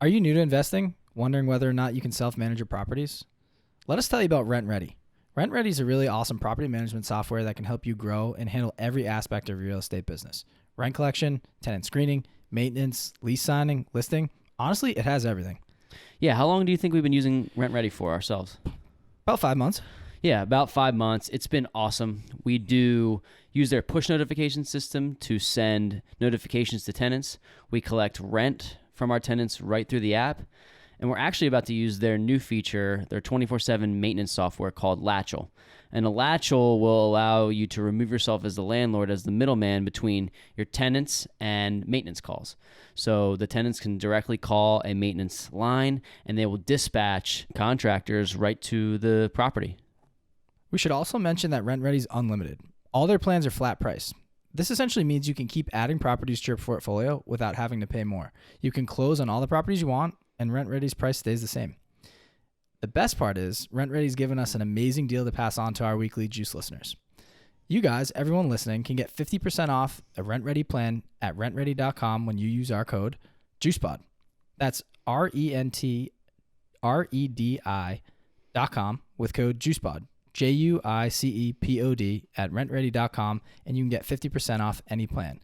Are you new to investing? Wondering whether or not you can self-manage your properties? Let us tell you about RentReady. RentReady is a really awesome property management software that can help you grow and handle every aspect of your real estate business. Rent collection, tenant screening, maintenance, lease signing, listing. Honestly, it has everything. Yeah, how long do you think we've been using RentReady for ourselves? About 5 months. Yeah, about 5 months. It's been awesome. We do use their push notification system to send notifications to tenants. We collect rent from our tenants right through the app. And we're actually about to use their new feature, their 24/7 maintenance software called Latchel. And a Latchel will allow you to remove yourself as the landlord, as the middleman between your tenants and maintenance calls. So the tenants can directly call a maintenance line and they will dispatch contractors right to the property. We should also mention that RentReady is unlimited. All their plans are flat price. This essentially means you can keep adding properties to your portfolio without having to pay more. You can close on all the properties you want, and RentReady's price stays the same. The best part is RentReady's given us an amazing deal to pass on to our weekly Juice listeners. You guys, everyone listening, can get 50% off a RentReady plan at rentready.com when you use our code JuicePod. That's RentRedi.com with code JuicePod. JUICEPOD at rentready.com, and you can get 50% off any plan.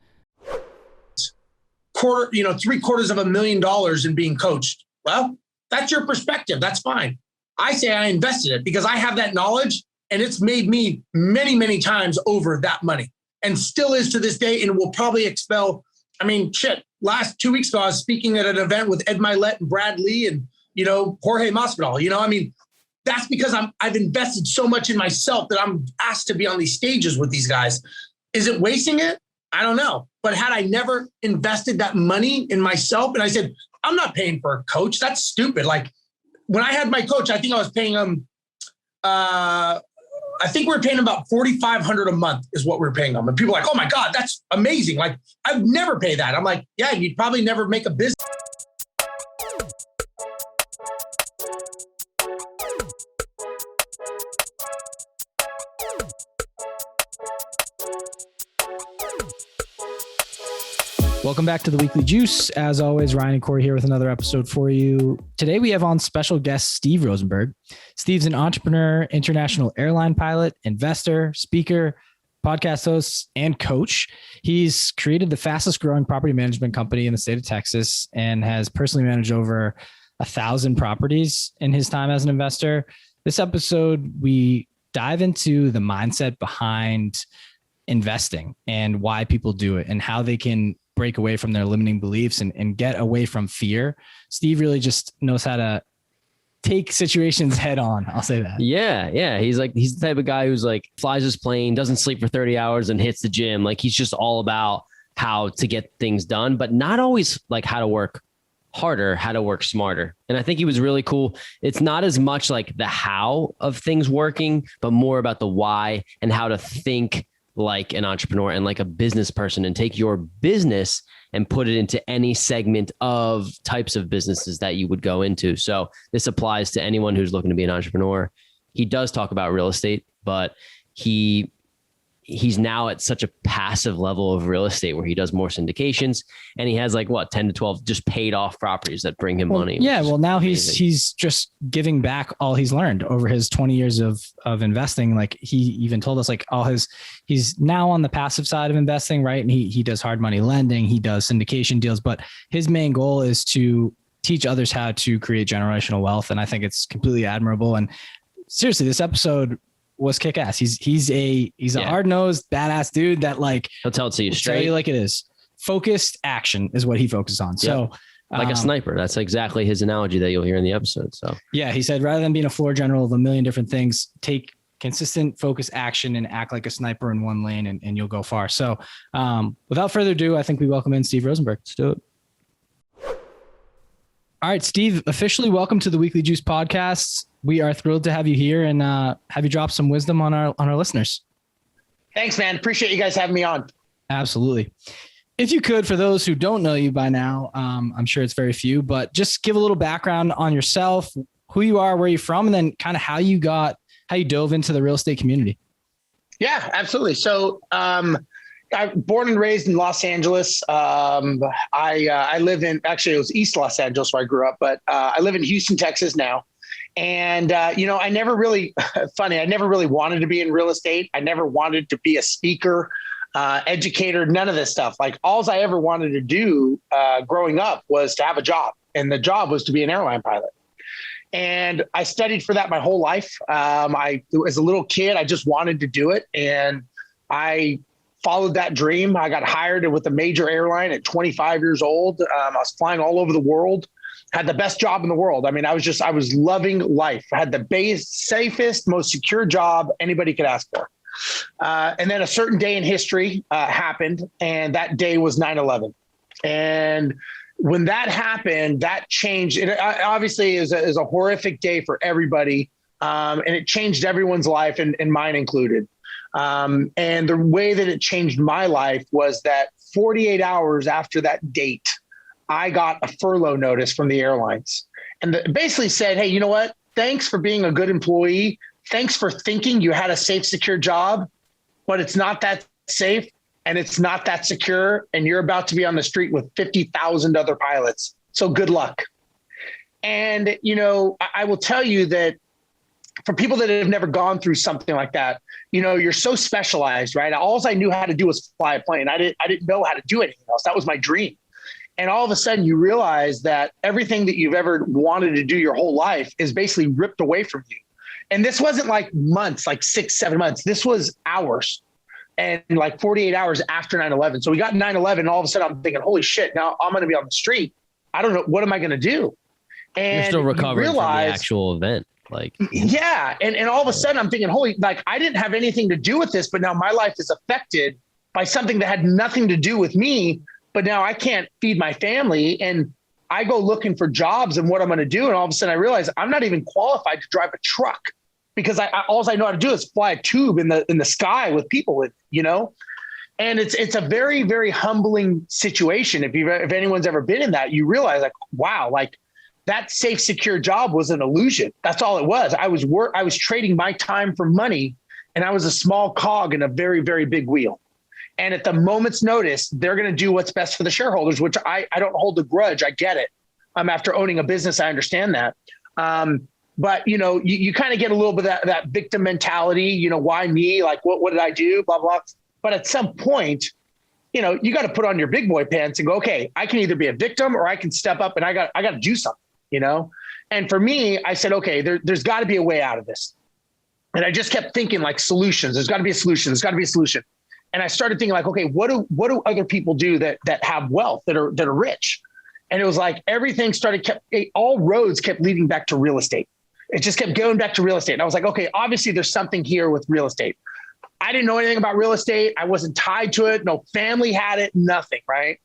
$750,000 in being coached. Well, that's your perspective. That's fine. I say I invested it because I have that knowledge and it's made me many, many times over that money and still is to this day and will probably expel. Last 2 weeks ago, I was speaking at an event with Ed Milet and Brad Lee and, Jorge Masvidal. That's because I've invested so much in myself that I'm asked to be on these stages with these guys. Is it wasting it? I don't know. But had I never invested that money in myself and I said, I'm not paying for a coach. That's stupid. Like when I had my coach, I think I was paying him, I think we were paying him about $4,500 a month is what we were paying him. And people are like, oh my God, that's amazing. Like I'd never pay that. I'm like, yeah, you'd probably never make a business. Welcome back to the Weekly Juice. As always, Ryan and Corey here with another episode for you. Today we have on special guest Steve Rozenberg. Steve's an entrepreneur, international airline pilot, investor, speaker, podcast host, and coach. He's created the fastest growing property management company in the state of Texas and has personally managed over 1,000 properties in his time as an investor. This episode, we dive into the mindset behind investing and why people do it and how they can break away from their limiting beliefs and get away from fear. Steve really just knows how to take situations head on. I'll say that. Yeah. He's the type of guy who's like flies his plane, doesn't sleep for 30 hours and hits the gym. Like he's just all about how to get things done, but not always like how to work harder, how to work smarter. And I think he was really cool. It's not as much like the how of things working, but more about the why and how to think like an entrepreneur and like a business person and take your business and put it into any segment of types of businesses that you would go into. So this applies to anyone who's looking to be an entrepreneur. He does talk about real estate, but he's now at such a passive level of real estate where he does more syndications and he has 10 to 12 just paid off properties that bring him money. Yeah. Well, now he's just giving back all he's learned over his 20 years of investing. Like he even told us he's now on the passive side of investing, right? And he does hard money lending, he does syndication deals, but his main goal is to teach others how to create generational wealth. And I think it's completely admirable. And seriously, this episode was kick ass. He's a hard-nosed, badass dude that he'll tell it to you straight. Tell you like it is. Focused action is what he focuses on. Yep. So like a sniper. That's exactly his analogy that you'll hear in the episode. So yeah, he said, rather than being a floor general of a million different things, take consistent focused action and act like a sniper in one lane and you'll go far. So without further ado, I think we welcome in Steve Rozenberg. Let's do it. All right, Steve, officially welcome to the Weekly Juice podcast. We are thrilled to have you here and have you drop some wisdom on our listeners. Thanks, man. Appreciate you guys having me on. Absolutely. If you could, for those who don't know you by now, I'm sure it's very few, but just give a little background on yourself, who you are, where you're from, and then kind of how you dove into the real estate community. Yeah, absolutely. So, I'm born and raised in Los Angeles. I live in, actually it was East Los Angeles where I grew up, but I live in Houston, Texas now. And, I never really, funny, I never really wanted to be in real estate. I never wanted to be a speaker, educator, none of this stuff. Like all I ever wanted to do growing up was to have a job. And the job was to be an airline pilot. And I studied for that my whole life. As a little kid, I just wanted to do it. And I followed that dream. I got hired with a major airline at 25 years old. I was flying all over the world, had the best job in the world. I mean, I was loving life. I had the safest, most secure job anybody could ask for. And then a certain day in history happened, and that day was 9/11. And when that happened, that changed. It obviously is a horrific day for everybody, and it changed everyone's life, and mine included. And the way that it changed my life was that 48 hours after that date, I got a furlough notice from the airlines, and basically said, "Hey, you know what? Thanks for being a good employee. Thanks for thinking you had a safe, secure job, but it's not that safe and it's not that secure. And you're about to be on the street with 50,000 other pilots. So good luck." And, I will tell you that for people that have never gone through something like that, you're so specialized, right? All I knew how to do was fly a plane. I didn't know how to do anything else. That was my dream. And all of a sudden you realize that everything that you've ever wanted to do your whole life is basically ripped away from you. And this wasn't like months, like 6-7 months. This was hours, and like 48 hours after 9/11. So we got 9/11. And all of a sudden I'm thinking, holy shit, now I'm going to be on the street. I don't know. What am I going to do? And you're still recovering from the actual event. Yeah. And all of a sudden I'm thinking, I didn't have anything to do with this, but now my life is affected by something that had nothing to do with me. But now I can't feed my family, and I go looking for jobs and what I'm going to do. And all of a sudden I realize I'm not even qualified to drive a truck, because all I know how to do is fly a tube in the sky with people with, and it's a very, very humbling situation. If anyone's ever been in that, you realize wow, that safe, secure job was an illusion. That's all it was. I was trading my time for money, and I was a small cog in a very, very big wheel. And at the moment's notice, they're going to do what's best for the shareholders, which I don't hold a grudge. I get it. After owning a business, I understand that. But, you kind of get a little bit of that victim mentality, why me? Like, what did I do? Blah, blah. But at some point, you got to put on your big boy pants and go, okay, I can either be a victim or I can step up and I got to do something, And for me, I said, okay, there's got to be a way out of this. And I just kept thinking solutions. There's got to be a solution. There's got to be a solution. And I started thinking okay, what do other people do that have wealth, that are rich? And it was everything all roads kept leading back to real estate. It just kept going back to real estate. And I was okay, obviously there's something here with real estate. I didn't know anything about real estate. I wasn't tied to it. No family had it, nothing. Right.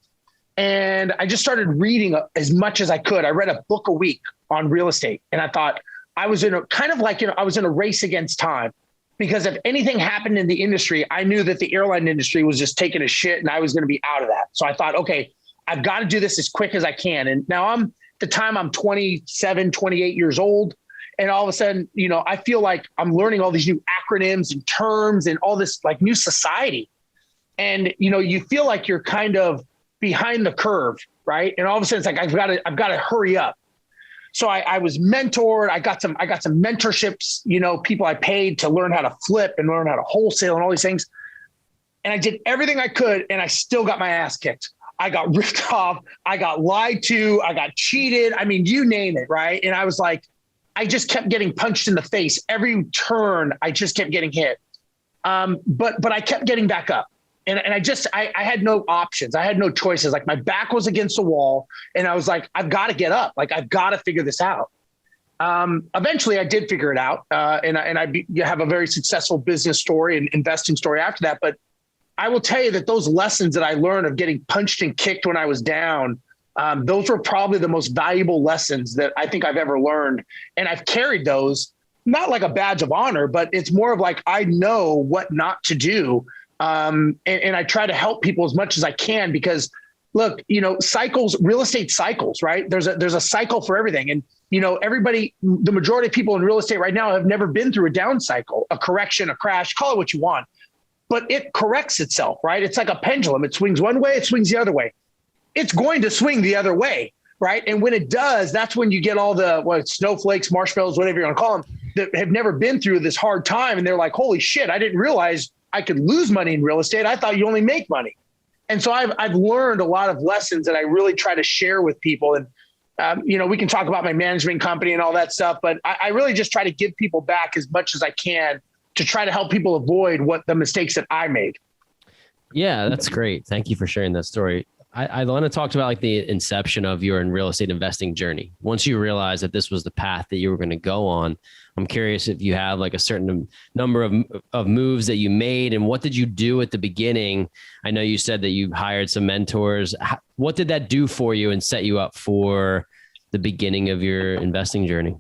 And I just started reading as much as I could. I read a book a week on real estate. And I thought I was in I was in a race against time. Because if anything happened in the industry, I knew that the airline industry was just taking a shit and I was going to be out of that. So I thought, okay, I've got to do this as quick as I can. And now I'm 27, 28 years old. And all of a sudden, I feel like I'm learning all these new acronyms and terms and all this new society. And, you feel like you're kind of behind the curve, right? And all of a sudden it's I've got to hurry up. So I was mentored. I got some mentorships, people I paid to learn how to flip and learn how to wholesale and all these things. And I did everything I could, and I still got my ass kicked. I got ripped off. I got lied to. I got cheated. I mean, you name it, right? And I was I just kept getting punched in the face. Every turn, I just kept getting hit. But I kept getting back up. And I had no options. I had no choices. My back was against the wall, and I was I've got to get up. I've got to figure this out. Eventually I did figure it out. And I have a very successful business story and investing story after that. But I will tell you that those lessons that I learned of getting punched and kicked when I was down, those were probably the most valuable lessons that I think I've ever learned. And I've carried those, not like a badge of honor, but it's more of I know what not to do. And I try to help people as much as I can, because look, cycles, real estate cycles, right? There's a cycle for everything. And, everybody, the majority of people in real estate right now have never been through a down cycle, a correction, a crash, call it what you want. but it corrects itself, right? It's like a pendulum. It swings one way, it swings the other way. It's going to swing the other way, right? And when it does, that's when you get all the snowflakes, marshmallows, whatever you want to call them, that have never been through this hard time. And they're like, holy shit, I didn't realize I could lose money in real estate. I thought you only make money. And so I've learned a lot of lessons that I really try to share with people. And, we can talk about my management company and all that stuff, but I really just try to give people back as much as I can to try to help people avoid what the mistakes that I made. Yeah, that's great. Thank you for sharing that story. I want to talk about like the inception of your real estate investing journey. Once you realized that this was the path that you were going to go on, I'm curious if you have like a certain number of moves that you made, and what did you do at the beginning? I know you said that you hired some mentors. What did that do for you and set you up for the beginning of your investing journey?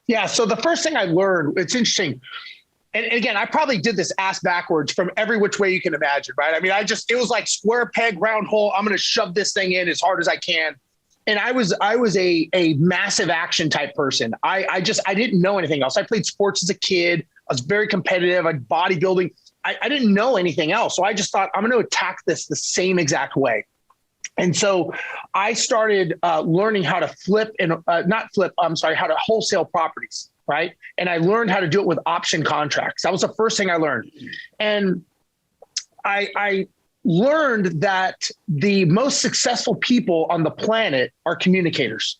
Yeah. So the first thing I learned, it's interesting. And again, I probably did this ass backwards from every which way you can imagine, right? I mean, it was like square peg, round hole. I'm going to shove this thing in as hard as I can. And I was a massive action type person. I didn't know anything else. I played sports as a kid. I was very competitive. I bodybuilding. I didn't know anything else. So I just thought, I'm going to attack this the same exact way. And so I started learning how to how to wholesale properties. Right. And I learned how to do it with option contracts. That was the first thing I learned. And I learned that the most successful people on the planet are communicators.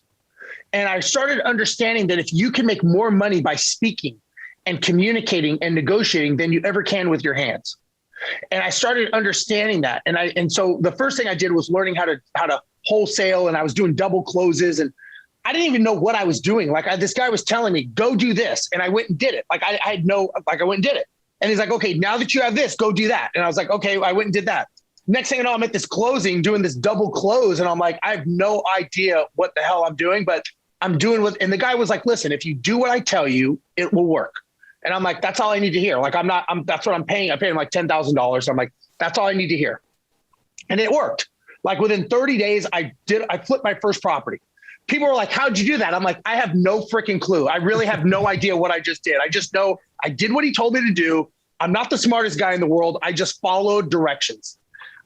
And I started understanding that if you can make more money by speaking and communicating and negotiating than you ever can with your hands. And I started understanding that. And so the first thing I did was learning how to wholesale, and I was doing double closes, and I didn't even know what I was doing. Like this guy was telling me, go do this. And I went and did it. I went and did it. And he's like, okay, now that you have this, go do that. And I was like, okay, I went and did that. Next thing I know, I'm at this closing, doing this double close. And I'm like, I have no idea what the hell I'm doing, but I'm doing and the guy was like, listen, if you do what I tell you, it will work. And I'm like, that's all I need to hear. Like, that's what I'm paying. I paid him like $10,000. I'm like, that's all I need to hear. And it worked. Like within 30 days, I flipped my first property. People were like, how'd you do that? I'm like, I have no freaking clue. I really have no idea what I just did. I just know I did what he told me to do. I'm not the smartest guy in the world. I just followed directions.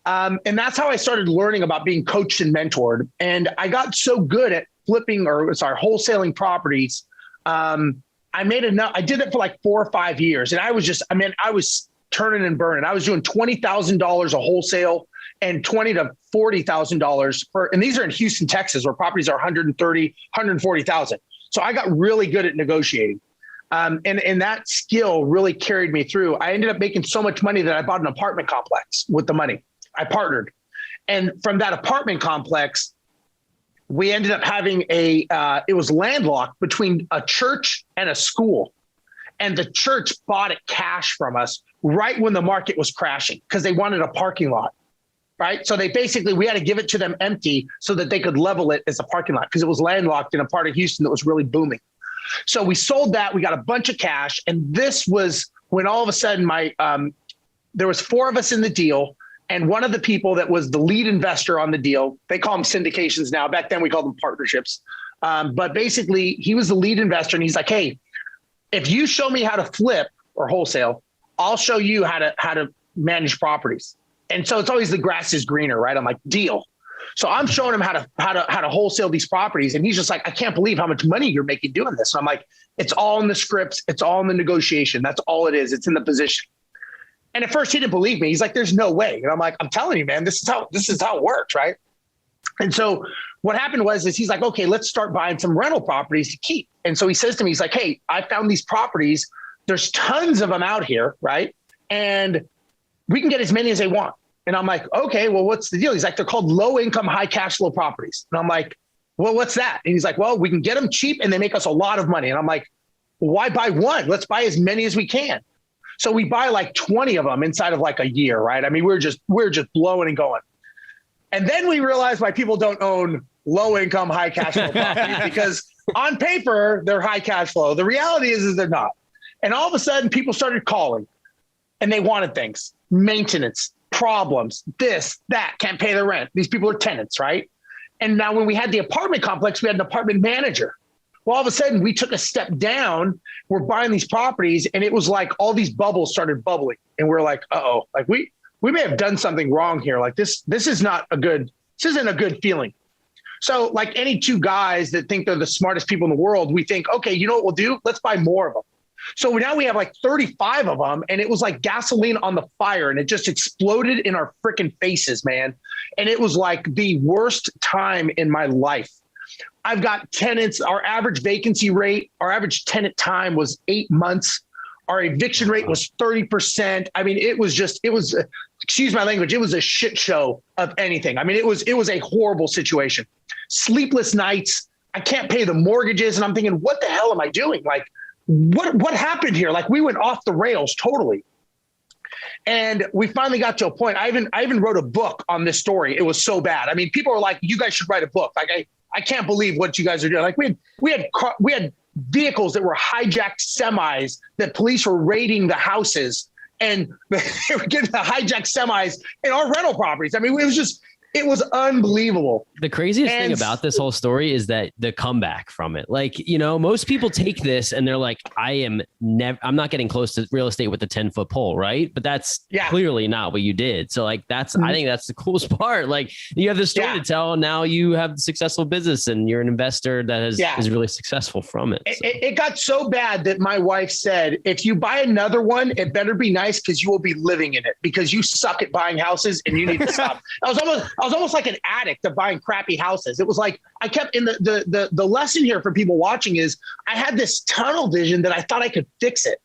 And that's how I started learning about being coached and mentored. And I got so good at wholesaling properties. I did it for like 4 or 5 years. And I was turning and burning. I was doing $20,000 a wholesale and $20,000 to $40,000 and these are in Houston, Texas, where properties are $130,000, $140,000. So I got really good at negotiating. And that skill really carried me through. I ended up making so much money that I bought an apartment complex with the money. I partnered. And from that apartment complex, we ended up having it was landlocked between a church and a school. And the church bought it cash from us right when the market was crashing because they wanted a parking lot. Right. So we had to give it to them empty so that they could level it as a parking lot because it was landlocked in a part of Houston that was really booming. So we sold that. We got a bunch of cash. And this was when all of a sudden there was 4 of us in the deal. And one of the people that was the lead investor on the deal, they call them syndications now. Back then we called them partnerships. But basically he was the lead investor. And he's like, hey, if you show me how to flip or wholesale, I'll show you how to manage properties. And so it's always the grass is greener, right? I'm like, deal. So I'm showing him how to wholesale these properties. And he's just like, I can't believe how much money you're making doing this. And I'm like, it's all in the scripts. It's all in the negotiation. That's all it is. It's in the position. And at first he didn't believe me. He's like, there's no way. And I'm like, I'm telling you, man, this is how it works. Right. And so what happened was he's like, okay, let's start buying some rental properties to keep. And so he says to me, he's like, hey, I found these properties. There's tons of them out here. Right. And we can get as many as they want. And I'm like, okay, well, what's the deal? He's like, they're called low income, high cash flow properties. And I'm like, well, what's that? And he's like, well, we can get them cheap and they make us a lot of money. And I'm like, well, why buy one? Let's buy as many as we can. So we buy like 20 of them inside of like a year, right? I mean, we're just blowing and going. And then we realized why people don't own low income, high cash flow properties because on paper, they're high cash flow. The reality is they're not. And all of a sudden people started calling and they wanted things, maintenance, problems, this, that, can't pay their rent. These people are tenants, right? And now when we had the apartment complex, we had an apartment manager. Well, all of a sudden we took a step down. We're buying these properties, and it was like all these bubbles started bubbling, and we're like, uh-oh, like we may have done something wrong here. Like this isn't a good feeling. So like any two guys that think they're the smartest people in the world, we think, okay, you know what we'll do? Let's buy more of them. So now we have like 35 of them, and it was like gasoline on the fire, and it just exploded in our freaking faces, man. And it was like the worst time in my life. I've got tenants. Our average vacancy rate, our average tenant time was 8 months. Our eviction rate was 30%. I mean, it was, excuse my language, it was a shit show of anything. I mean, it was a horrible situation. Sleepless nights. I can't pay the mortgages. And I'm thinking, what the hell am I doing? Like, what happened here? Like, we went off the rails totally. And we finally got to a point. I even wrote a book on this story. It was so bad. I mean, people are like, you guys should write a book. Like, I can't believe what you guys are doing. Like, we had vehicles that were hijacked semis that police were raiding the houses, and they were getting the hijacked semis in our rental properties. I mean, it was unbelievable. The craziest thing about this whole story is that the comeback from it. Like, you know, most people take this and they're like, I'm not getting close to real estate with the 10-foot pole. Right. But that's clearly not what you did. So like, I think that's the coolest part. Like, you have this story to tell, and now you have a successful business and you're an investor that is really successful from it. So. It got so bad that my wife said, if you buy another one, it better be nice, because you will be living in it, because you suck at buying houses and you need to stop. I was almost like an addict of buying crappy houses. It was like, I kept in the lesson here for people watching is, I had this tunnel vision that I thought I could fix it.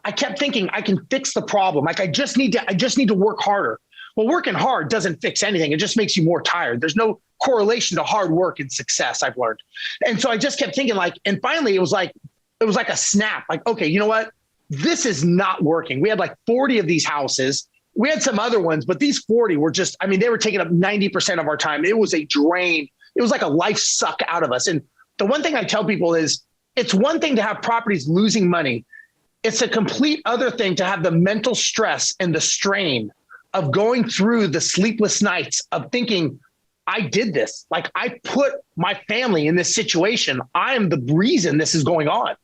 I kept thinking I can fix the problem. Like, I just need to work harder. Well, working hard doesn't fix anything. It just makes you more tired. There's no correlation to hard work and success, I've learned. And so I just kept thinking, like, and finally it was like a snap. Like, okay, you know what? This is not working. We had like 40 of these houses. We had some other ones, but these 40 were just, I mean, they were taking up 90% of our time. It was a drain. It was like a life suck out of us. And the one thing I tell people is, it's one thing to have properties losing money. It's a complete other thing to have the mental stress and the strain of going through the sleepless nights of thinking, I did this. Like, I put my family in this situation. I am the reason this is going on.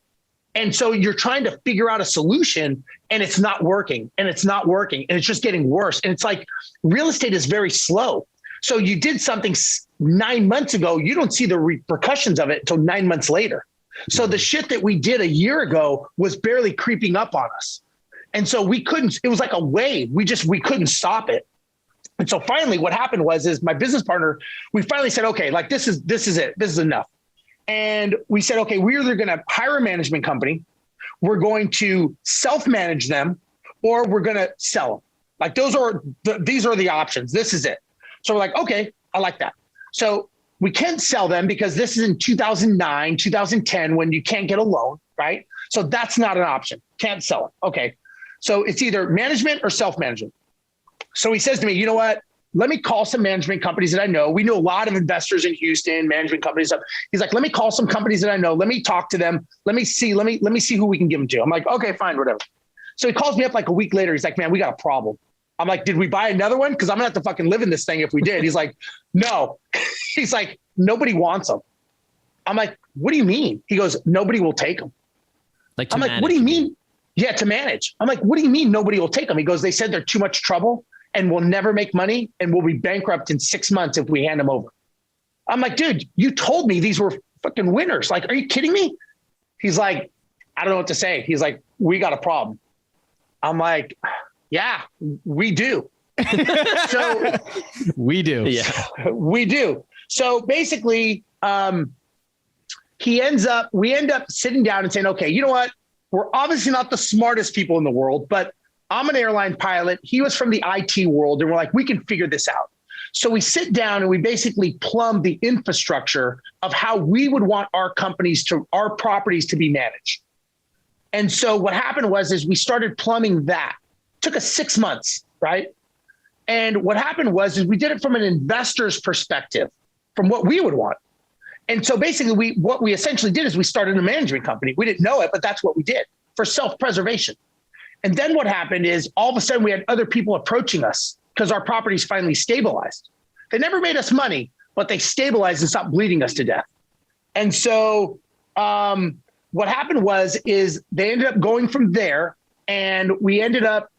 And so you're trying to figure out a solution, and it's not working, and it's not working, and it's just getting worse. And it's like, real estate is very slow. So you did something 9 months ago, you don't see the repercussions of it until 9 months later. So the shit that we did a year ago was barely creeping up on us. And so it was like a wave. We couldn't stop it. And so finally what happened is my business partner, we finally said, okay, like this is it. This is enough. And we said, okay, we're either going to hire a management company, we're going to self-manage them, or we're going to sell them. Like, these are the options. This is it. So we're like, okay, I like that. So we can't sell them because this is in 2009, 2010, when you can't get a loan, right? So that's not an option. Can't sell it. Okay. So it's either management or self-management. So he says to me, you know what? Let me call some management companies that I know. We know a lot of investors in Houston, management companies. He's like, let me call some companies that I know. Let me talk to them. Let me see who we can give them to. I'm like, okay, fine, whatever. So he calls me up like a week later. He's like, man, we got a problem. I'm like, did we buy another one? Because I'm gonna have to fucking live in this thing if we did. He's like, no. He's like, nobody wants them. I'm like, what do you mean? He goes, nobody will take them. I'm like, what do you mean? Yeah, to manage. I'm like, what do you mean nobody will take them? He goes, they said they're too much trouble and we'll never make money and we'll be bankrupt in 6 months if we hand them over. I'm like, dude, you told me these were fucking winners. Like, are you kidding me? He's like, I don't know what to say. He's like, we got a problem. I'm like, yeah, we do. So we do. Yeah, we do. So basically, we end up sitting down and saying, okay, you know what? We're obviously not the smartest people in the world, but I'm an airline pilot. He was from the IT world. And we're like, we can figure this out. So we sit down and we basically plumb the infrastructure of how we would want our properties to be managed. And so what happened is we started plumbing that. It took us 6 months, right? And what happened is we did it from an investor's perspective, from what we would want. And so basically what we essentially did is we started a management company. We didn't know it, but that's what we did for self-preservation. And then what happened is all of a sudden we had other people approaching us because our properties finally stabilized. They never made us money, but they stabilized and stopped bleeding us to death. And so what happened is they ended up going from there, and we ended up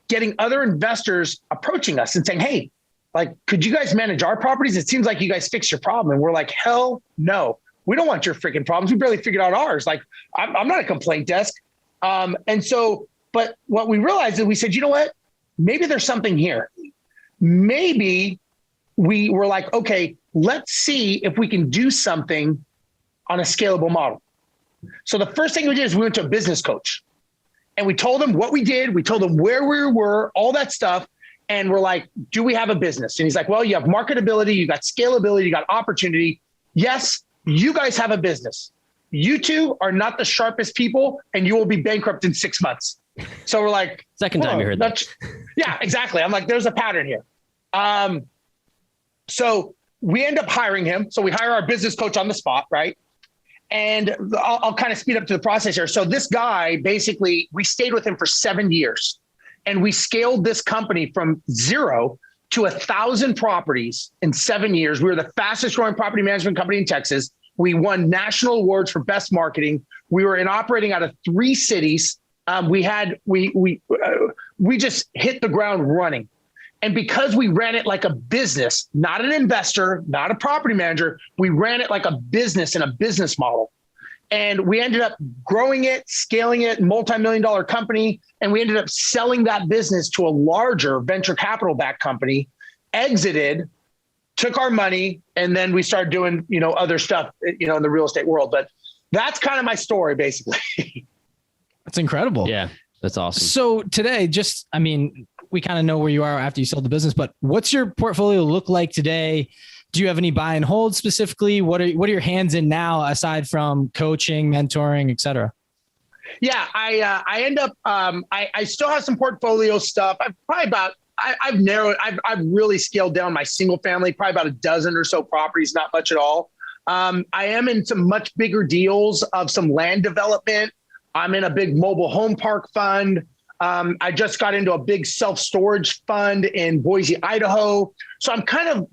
getting other investors approaching us and saying, hey, like, could you guys manage our properties? It seems like you guys fixed your problem. And we're like, hell no, we don't want your freaking problems. We barely figured out ours. Like, I'm not a complaint desk. But what we realized is we said, you know what, maybe there's something here. Maybe we were like, okay, let's see if we can do something on a scalable model. So the first thing we did is we went to a business coach, and we told him what we did. We told him where we were, all that stuff. And we're like, do we have a business? And he's like, well, you have marketability, you got scalability, you got opportunity. Yes, you guys have a business. You two are not the sharpest people, and you will be bankrupt in 6 months. So we're like, second time you heard that. Yeah, exactly. I'm like, there's a pattern here. So we end up hiring him. So we hire our business coach on the spot, right? And I'll kind of speed up to the process here. So this guy, basically, we stayed with him for 7 years, and we scaled this company from 0 to 1,000 properties in 7 years. We were the fastest growing property management company in Texas. We won national awards for best marketing. We were operating out of 3 cities. We just hit the ground running. And because we ran it like a business, not an investor, not a property manager, we ran it like a business and a business model. And we ended up growing it, scaling it, multi-million-dollar company. And we ended up selling that business to a larger venture capital backed company, exited, took our money, and then we started doing, other stuff, in the real estate world. But that's kind of my story, basically. That's incredible. Yeah, that's awesome. So today, we kind of know where you are after you sold the business, but what's your portfolio look like today? Do you have any buy and hold specifically? What are your hands in now, aside from coaching, mentoring, et cetera? Yeah, I end up, I still have some portfolio stuff. I've really scaled down my single family, probably about a dozen or so properties, not much at all. I am in some much bigger deals of some land development. I'm in a big mobile home park fund. I just got into a big self-storage fund in Boise, Idaho. So I'm kind of,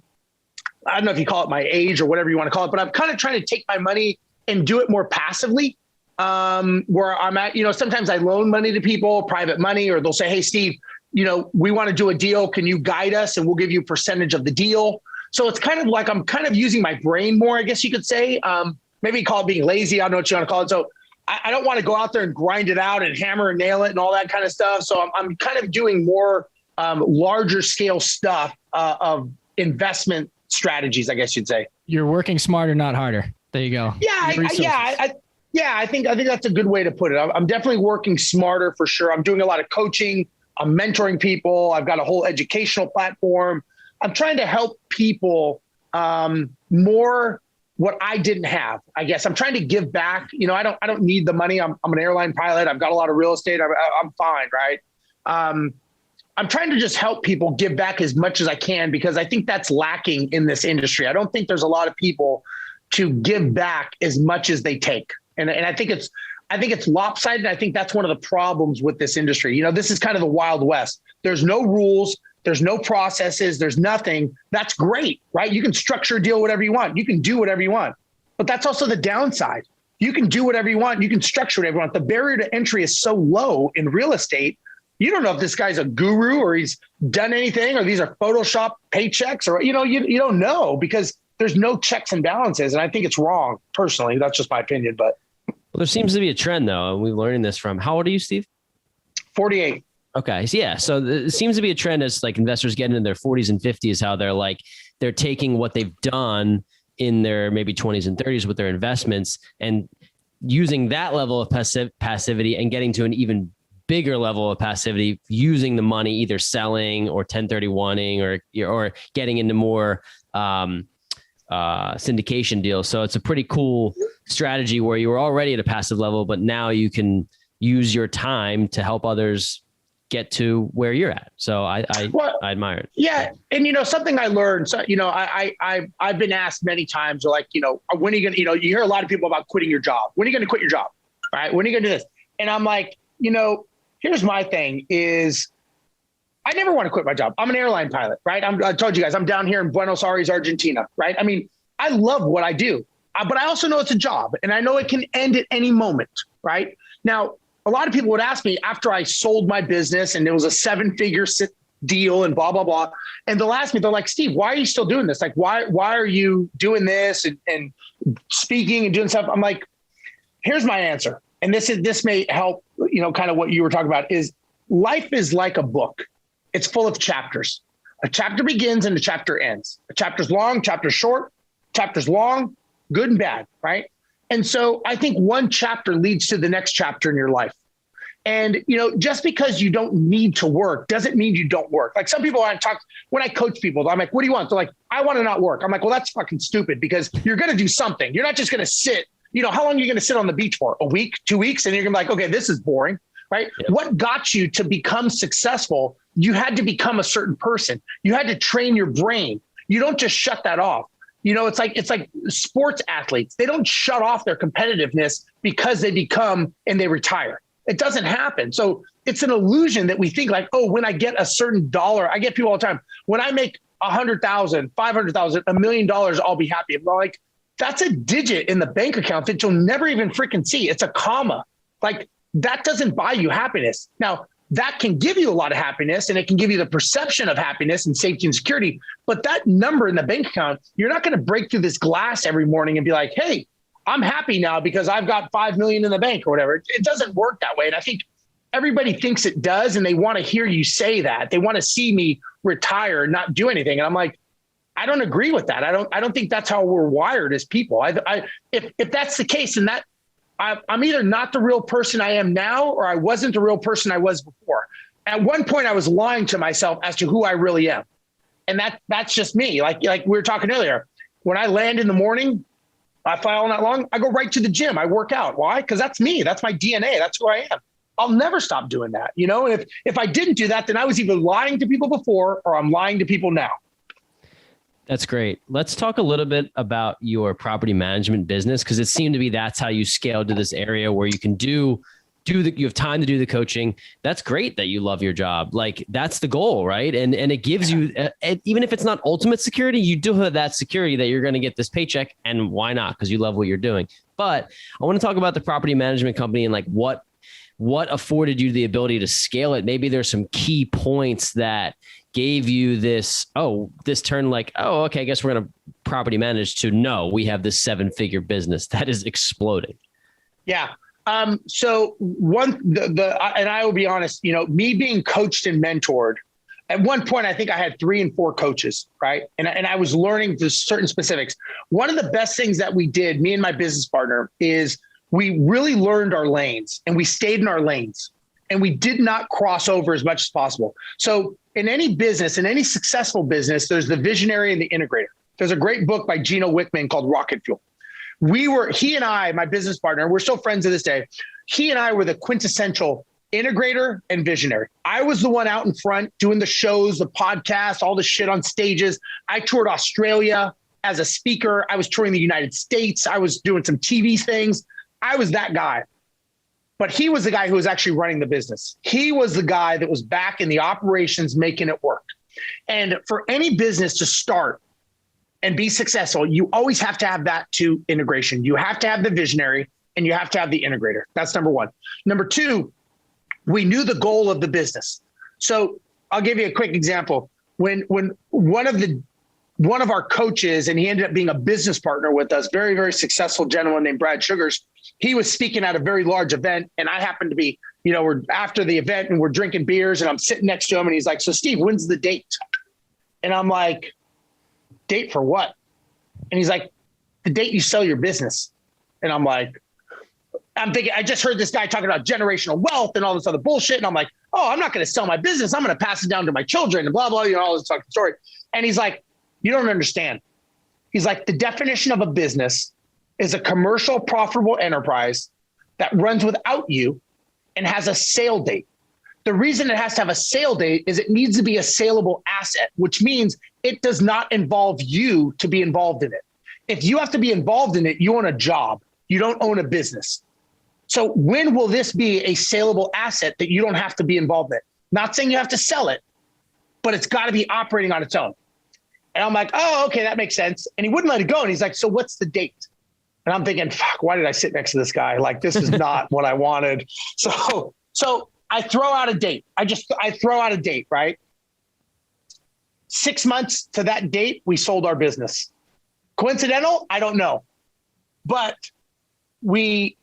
I don't know if you call it my age or whatever you want to call it, but I'm kind of trying to take my money and do it more passively. Where I'm at, sometimes I loan money to people, private money, or they'll say, hey, Steve, we want to do a deal. Can you guide us? And we'll give you a percentage of the deal. So it's kind of like, I'm kind of using my brain more, I guess you could say. Maybe call it being lazy. I don't know what you want to call it. So I don't want to go out there and grind it out and hammer and nail it and all that kind of stuff. So I'm kind of doing more larger scale stuff of investment strategies, I guess you'd say. You're working smarter, not harder. There you go. I think that's a good way to put it. I'm definitely working smarter for sure. I'm doing a lot of coaching. I'm mentoring people. I've got a whole educational platform. I'm trying to help people more what I didn't have. I guess I'm trying to give back. I don't need the money. I'm an airline pilot. I've got a lot of real estate. I'm fine, right? I'm trying to just help people give back as much as I can, because I think that's lacking in this industry. I don't think there's a lot of people to give back as much as they take. And I think it's lopsided. I think that's one of the problems with this industry. This is kind of the Wild West. There's no rules. There's no processes. There's nothing. That's great, right? You can structure a deal whatever you want. You can do whatever you want. But that's also the downside. You can do whatever you want. You can structure whatever you want. The barrier to entry is so low in real estate. You don't know if this guy's a guru or he's done anything, or these are Photoshop paychecks, or, you don't know, because there's no checks and balances. And I think it's wrong. Personally, that's just my opinion. But well, there seems to be a trend, though, and we're learning this from, how old are you, Steve? 48. Okay. So, yeah. So it seems to be a trend as like investors get into their 40s and 50s, how they're taking what they've done in their maybe 20s and 30s with their investments and using that level of passivity and getting to an even bigger level of passivity, using the money, either selling or 1031ing or getting into more syndication deals. So it's a pretty cool strategy where you were already at a passive level, but now you can use your time to help others get to where you're at. So I admire it. Yeah. And, something I learned, so, I've been asked many times, like, when are you going to, you hear a lot of people about quitting your job. When are you going to quit your job? Right? When are you going to do this? And I'm like, here's my thing is I never want to quit my job. I'm an airline pilot, right? I told you guys, I'm down here in Buenos Aires, Argentina, right? I mean, I love what I do. but I also know it's a job, and I know it can end at any moment, right? Now, a lot of people would ask me after I sold my business and it was a 7-figure deal and blah, blah, blah. And they'll ask me, they're like, Steve, why are you still doing this? Like, why are you doing this and speaking and doing stuff? I'm like, here's my answer. And this may help, kind of what you were talking about is life is like a book. It's full of chapters. A chapter begins and a chapter ends. A chapter's long, chapter's short, chapter's long, good and bad, right? And so I think one chapter leads to the next chapter in your life. And, just because you don't need to work doesn't mean you don't work. Like some people when I coach people, I'm like, what do you want? They're like, I want to not work. I'm like, well, that's fucking stupid because you're going to do something. You're not just going to sit, how long are you going to sit on the beach for? A week, 2 weeks? And you're going to be like, okay, this is boring, right? Yeah. What got you to become successful? You had to become a certain person. You had to train your brain. You don't just shut that off. It's like sports athletes. They don't shut off their competitiveness because they become and they retire. It doesn't happen. So it's an illusion that we think like, oh, when I get a certain dollar, I get people all the time. When I make 100,000, 500,000, $1 million, I'll be happy. I'm like, that's a digit in the bank account that you'll never even freaking see. It's a comma. Like that doesn't buy you happiness. Now, that can give you a lot of happiness and it can give you the perception of happiness and safety and security. But that number in the bank account, you're not going to break through this glass every morning and be like, hey, I'm happy now because I've got 5 million in the bank or whatever. It doesn't work that way. And I think everybody thinks it does. And they want to hear you say that. They want to see me retire and not do anything. And I'm like, I don't agree with that. I don't think that's how we're wired as people. If that's the case, then I'm either not the real person I am now, or I wasn't the real person I was before. At one point, I was lying to myself as to who I really am. And that's just me. Like we were talking earlier, when I land in the morning, I fly all night long, I go right to the gym. I work out. Why? Because that's me. That's my DNA. That's who I am. I'll never stop doing that. And if I didn't do that, then I was either lying to people before or I'm lying to people now. That's great. Let's talk a little bit about your property management business, because it seemed to be that's how you scaled to this area where you can you have time to do the coaching. That's great that you love your job. Like that's the goal, right? And it gives you, even if it's not ultimate security, you do have that security that you're going to get this paycheck, and why not? Because you love what you're doing. But I want to talk about the property management company and like what afforded you the ability to scale it. Maybe there's some key points that gave you this turn like, oh, okay, I guess we're going to property manage to no, we have this 7-figure business that is exploding. Yeah. So and I will be honest, me being coached and mentored, at one point, I think I had 3 and 4 coaches, right? And I was learning the certain specifics. One of the best things that we did, me and my business partner, is we really learned our lanes and we stayed in our lanes and we did not cross over as much as possible. So in any business, in any successful business, there's the visionary and the integrator. There's a great book by Gino Wickman called Rocket Fuel. He and I, my business partner, we're still friends to this day. He and I were the quintessential integrator and visionary. I was the one out in front doing the shows, the podcasts, all the shit on stages. I toured Australia as a speaker. I was touring the United States. I was doing some TV things. I was that guy. But he was the guy who was actually running the business. He was the guy that was back in the operations, making it work. And for any business to start and be successful, you always have to have that 2 integration. You have to have the visionary and you have to have the integrator. That's number 1. Number 2, we knew the goal of the business. So I'll give you a quick example. When one of our coaches, and he ended up being a business partner with us, very, very successful gentleman named Brad Sugars, he was speaking at a very large event. And I happened to be, we're after the event and we're drinking beers and I'm sitting next to him and he's like, so Steve, when's the date? And I'm like, date for what? And he's like, the date you sell your business. And I'm thinking, I just heard this guy talking about generational wealth and all this other bullshit. And I'm like, oh, I'm not going to sell my business. I'm going to pass it down to my children and blah, blah, all this fucking story. And he's like, you don't understand. He's like, the definition of a business is a commercial profitable enterprise that runs without you and has a sale date. The reason it has to have a sale date is it needs to be a saleable asset, which means it does not involve you to be involved in it. If you have to be involved in it, you own a job. You don't own a business. So when will this be a saleable asset that you don't have to be involved in? Not saying you have to sell it, but it's got to be operating on its own. And I'm like, oh, okay, that makes sense. And he wouldn't let it go. And he's like, so what's the date? And I'm thinking, fuck, why did I sit next to this guy? Like, this is not what I wanted. So I throw out a date. I throw out a date, right? 6 months to that date, we sold our business. Coincidental? I don't know. But we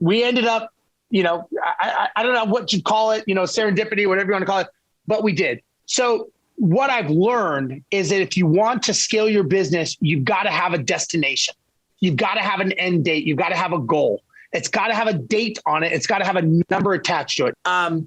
ended up, I don't know what you call it, serendipity, whatever you want to call it, but we did. So what I've learned is that if you want to scale your business, you've got to have a destination. You've got to have an end date. You've got to have a goal. It's got to have a date on it. It's got to have a number attached to it.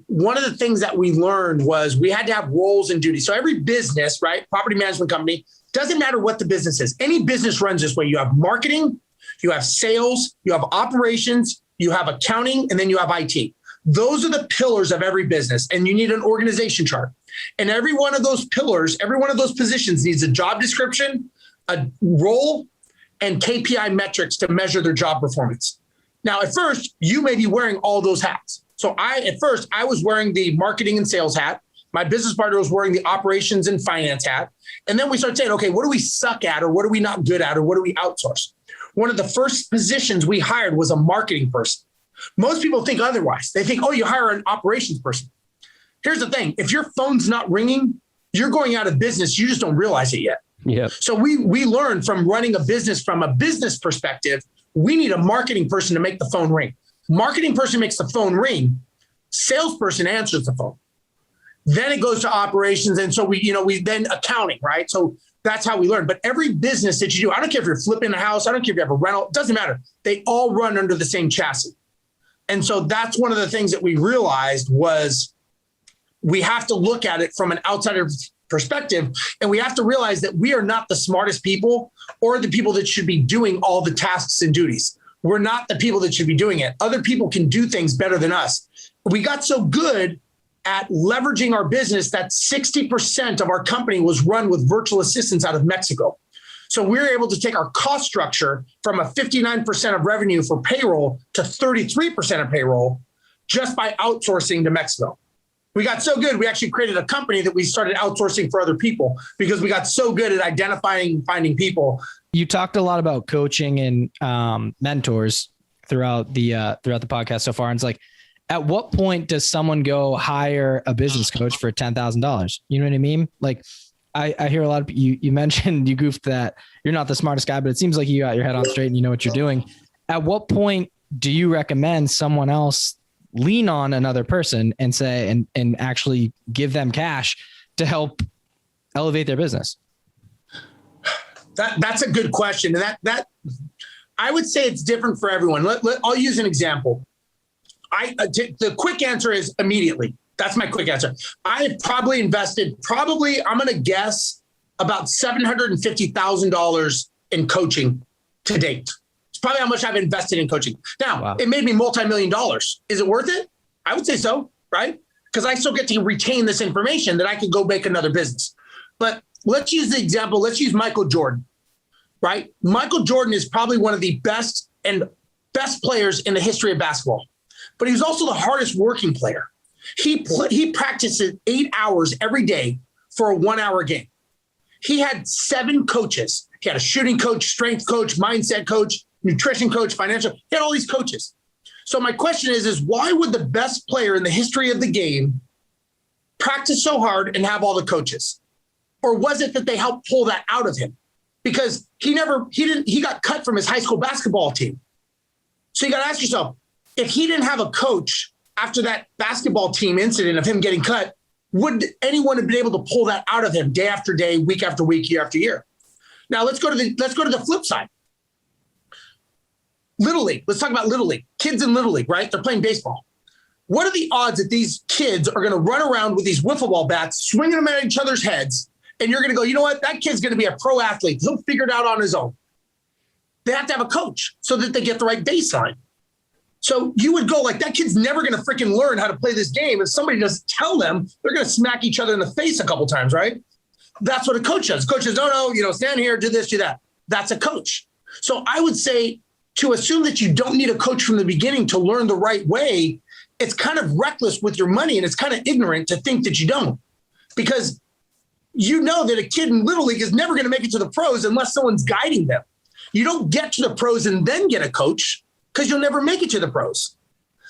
One of the things that we learned was we had to have roles and duties. So every business, right, property management company, doesn't matter what the business is. Any business runs this way. You have marketing, you have sales, you have operations, you have accounting, and then you have IT. Those are the pillars of every business, and you need an organization chart. And every one of those pillars, every one of those positions needs a job description, a role, and KPI metrics to measure their job performance. Now, at first, you may be wearing all those hats. So I was wearing the marketing and sales hat. My business partner was wearing the operations and finance hat. And then we started saying, okay, what do we suck at, or what are we not good at, or what do we outsource? One of the first positions we hired was a marketing person. Most people think otherwise. They think, oh, you hire an operations person. Here's the thing. If your phone's not ringing, you're going out of business. You just don't realize it yet. Yeah. So we learned from running a business from a business perspective, we need a marketing person to make the phone ring. Marketing person makes the phone ring. Salesperson answers the phone. Then it goes to operations. And so we then accounting, right? So that's how we learn. But every business that you do, I don't care if you're flipping a house, I don't care if you have a rental, it doesn't matter. They all run under the same chassis. And so that's one of the things that we realized was we have to look at it from an outsider perspective. And we have to realize that we are not the smartest people or the people that should be doing all the tasks and duties. We're not the people that should be doing it. Other people can do things better than us. We got so good at leveraging our business that 60% of our company was run with virtual assistants out of Mexico. So we were able to take our cost structure from a 59% of revenue for payroll to 33% of payroll just by outsourcing to Mexico. We got so good, we actually created a company that we started outsourcing for other people because we got so good at identifying and finding people. You talked a lot about coaching and mentors throughout the podcast so far. And it's like, at what point does someone go hire a business coach for $10,000? You know what I mean? Like I hear a lot of you mentioned, you goofed that you're not the smartest guy, but it seems like you got your head on straight and you know what you're doing. At what point do you recommend someone else lean on another person and say, and actually give them cash to help elevate their business? That's a good question. And that I would say it's different for everyone. I'll use an example. The quick answer is immediately. That's my quick answer. I've probably invested, I'm going to guess, about $750,000 in coaching to date. It's probably how much I've invested in coaching. Now, wow. It made me multi-million dollars. Is it worth it? I would say so, right? Because I still get to retain this information that I could go make another business. But let's use the example. Let's use Michael Jordan, right? Michael Jordan is probably one of the best players in the history of basketball. But he was also the hardest working player. He practices 8 hours every day for a 1 hour game. He had 7 coaches. He had a shooting coach, strength coach, mindset coach, nutrition coach, financial. He had all these coaches. So my question is why would the best player in the history of the game practice so hard and have all the coaches? Or was it that they helped pull that out of him? Because he got cut from his high school basketball team. So you got to ask yourself, if he didn't have a coach after that basketball team incident of him getting cut, would anyone have been able to pull that out of him day after day, week after week, year after year? Now let's go to the flip side. Little League. Let's talk about Little League. Kids in Little League, right? They're playing baseball. What are the odds that these kids are going to run around with these wiffle ball bats, swinging them at each other's heads, and you're going to go, you know what? That kid's going to be a pro athlete. He'll figure it out on his own. They have to have a coach so that they get the right baseline. So you would go like, that kid's never going to freaking learn how to play this game. If somebody doesn't tell them, they're going to smack each other in the face a couple times, right? That's what a coach does. Coach says, no, stand here, do this, do that. That's a coach. So I would say to assume that you don't need a coach from the beginning to learn the right way, it's kind of reckless with your money, and it's kind of ignorant to think that you don't. Because you know that a kid in Little League is never going to make it to the pros unless someone's guiding them. You don't get to the pros and then get a coach because you'll never make it to the pros.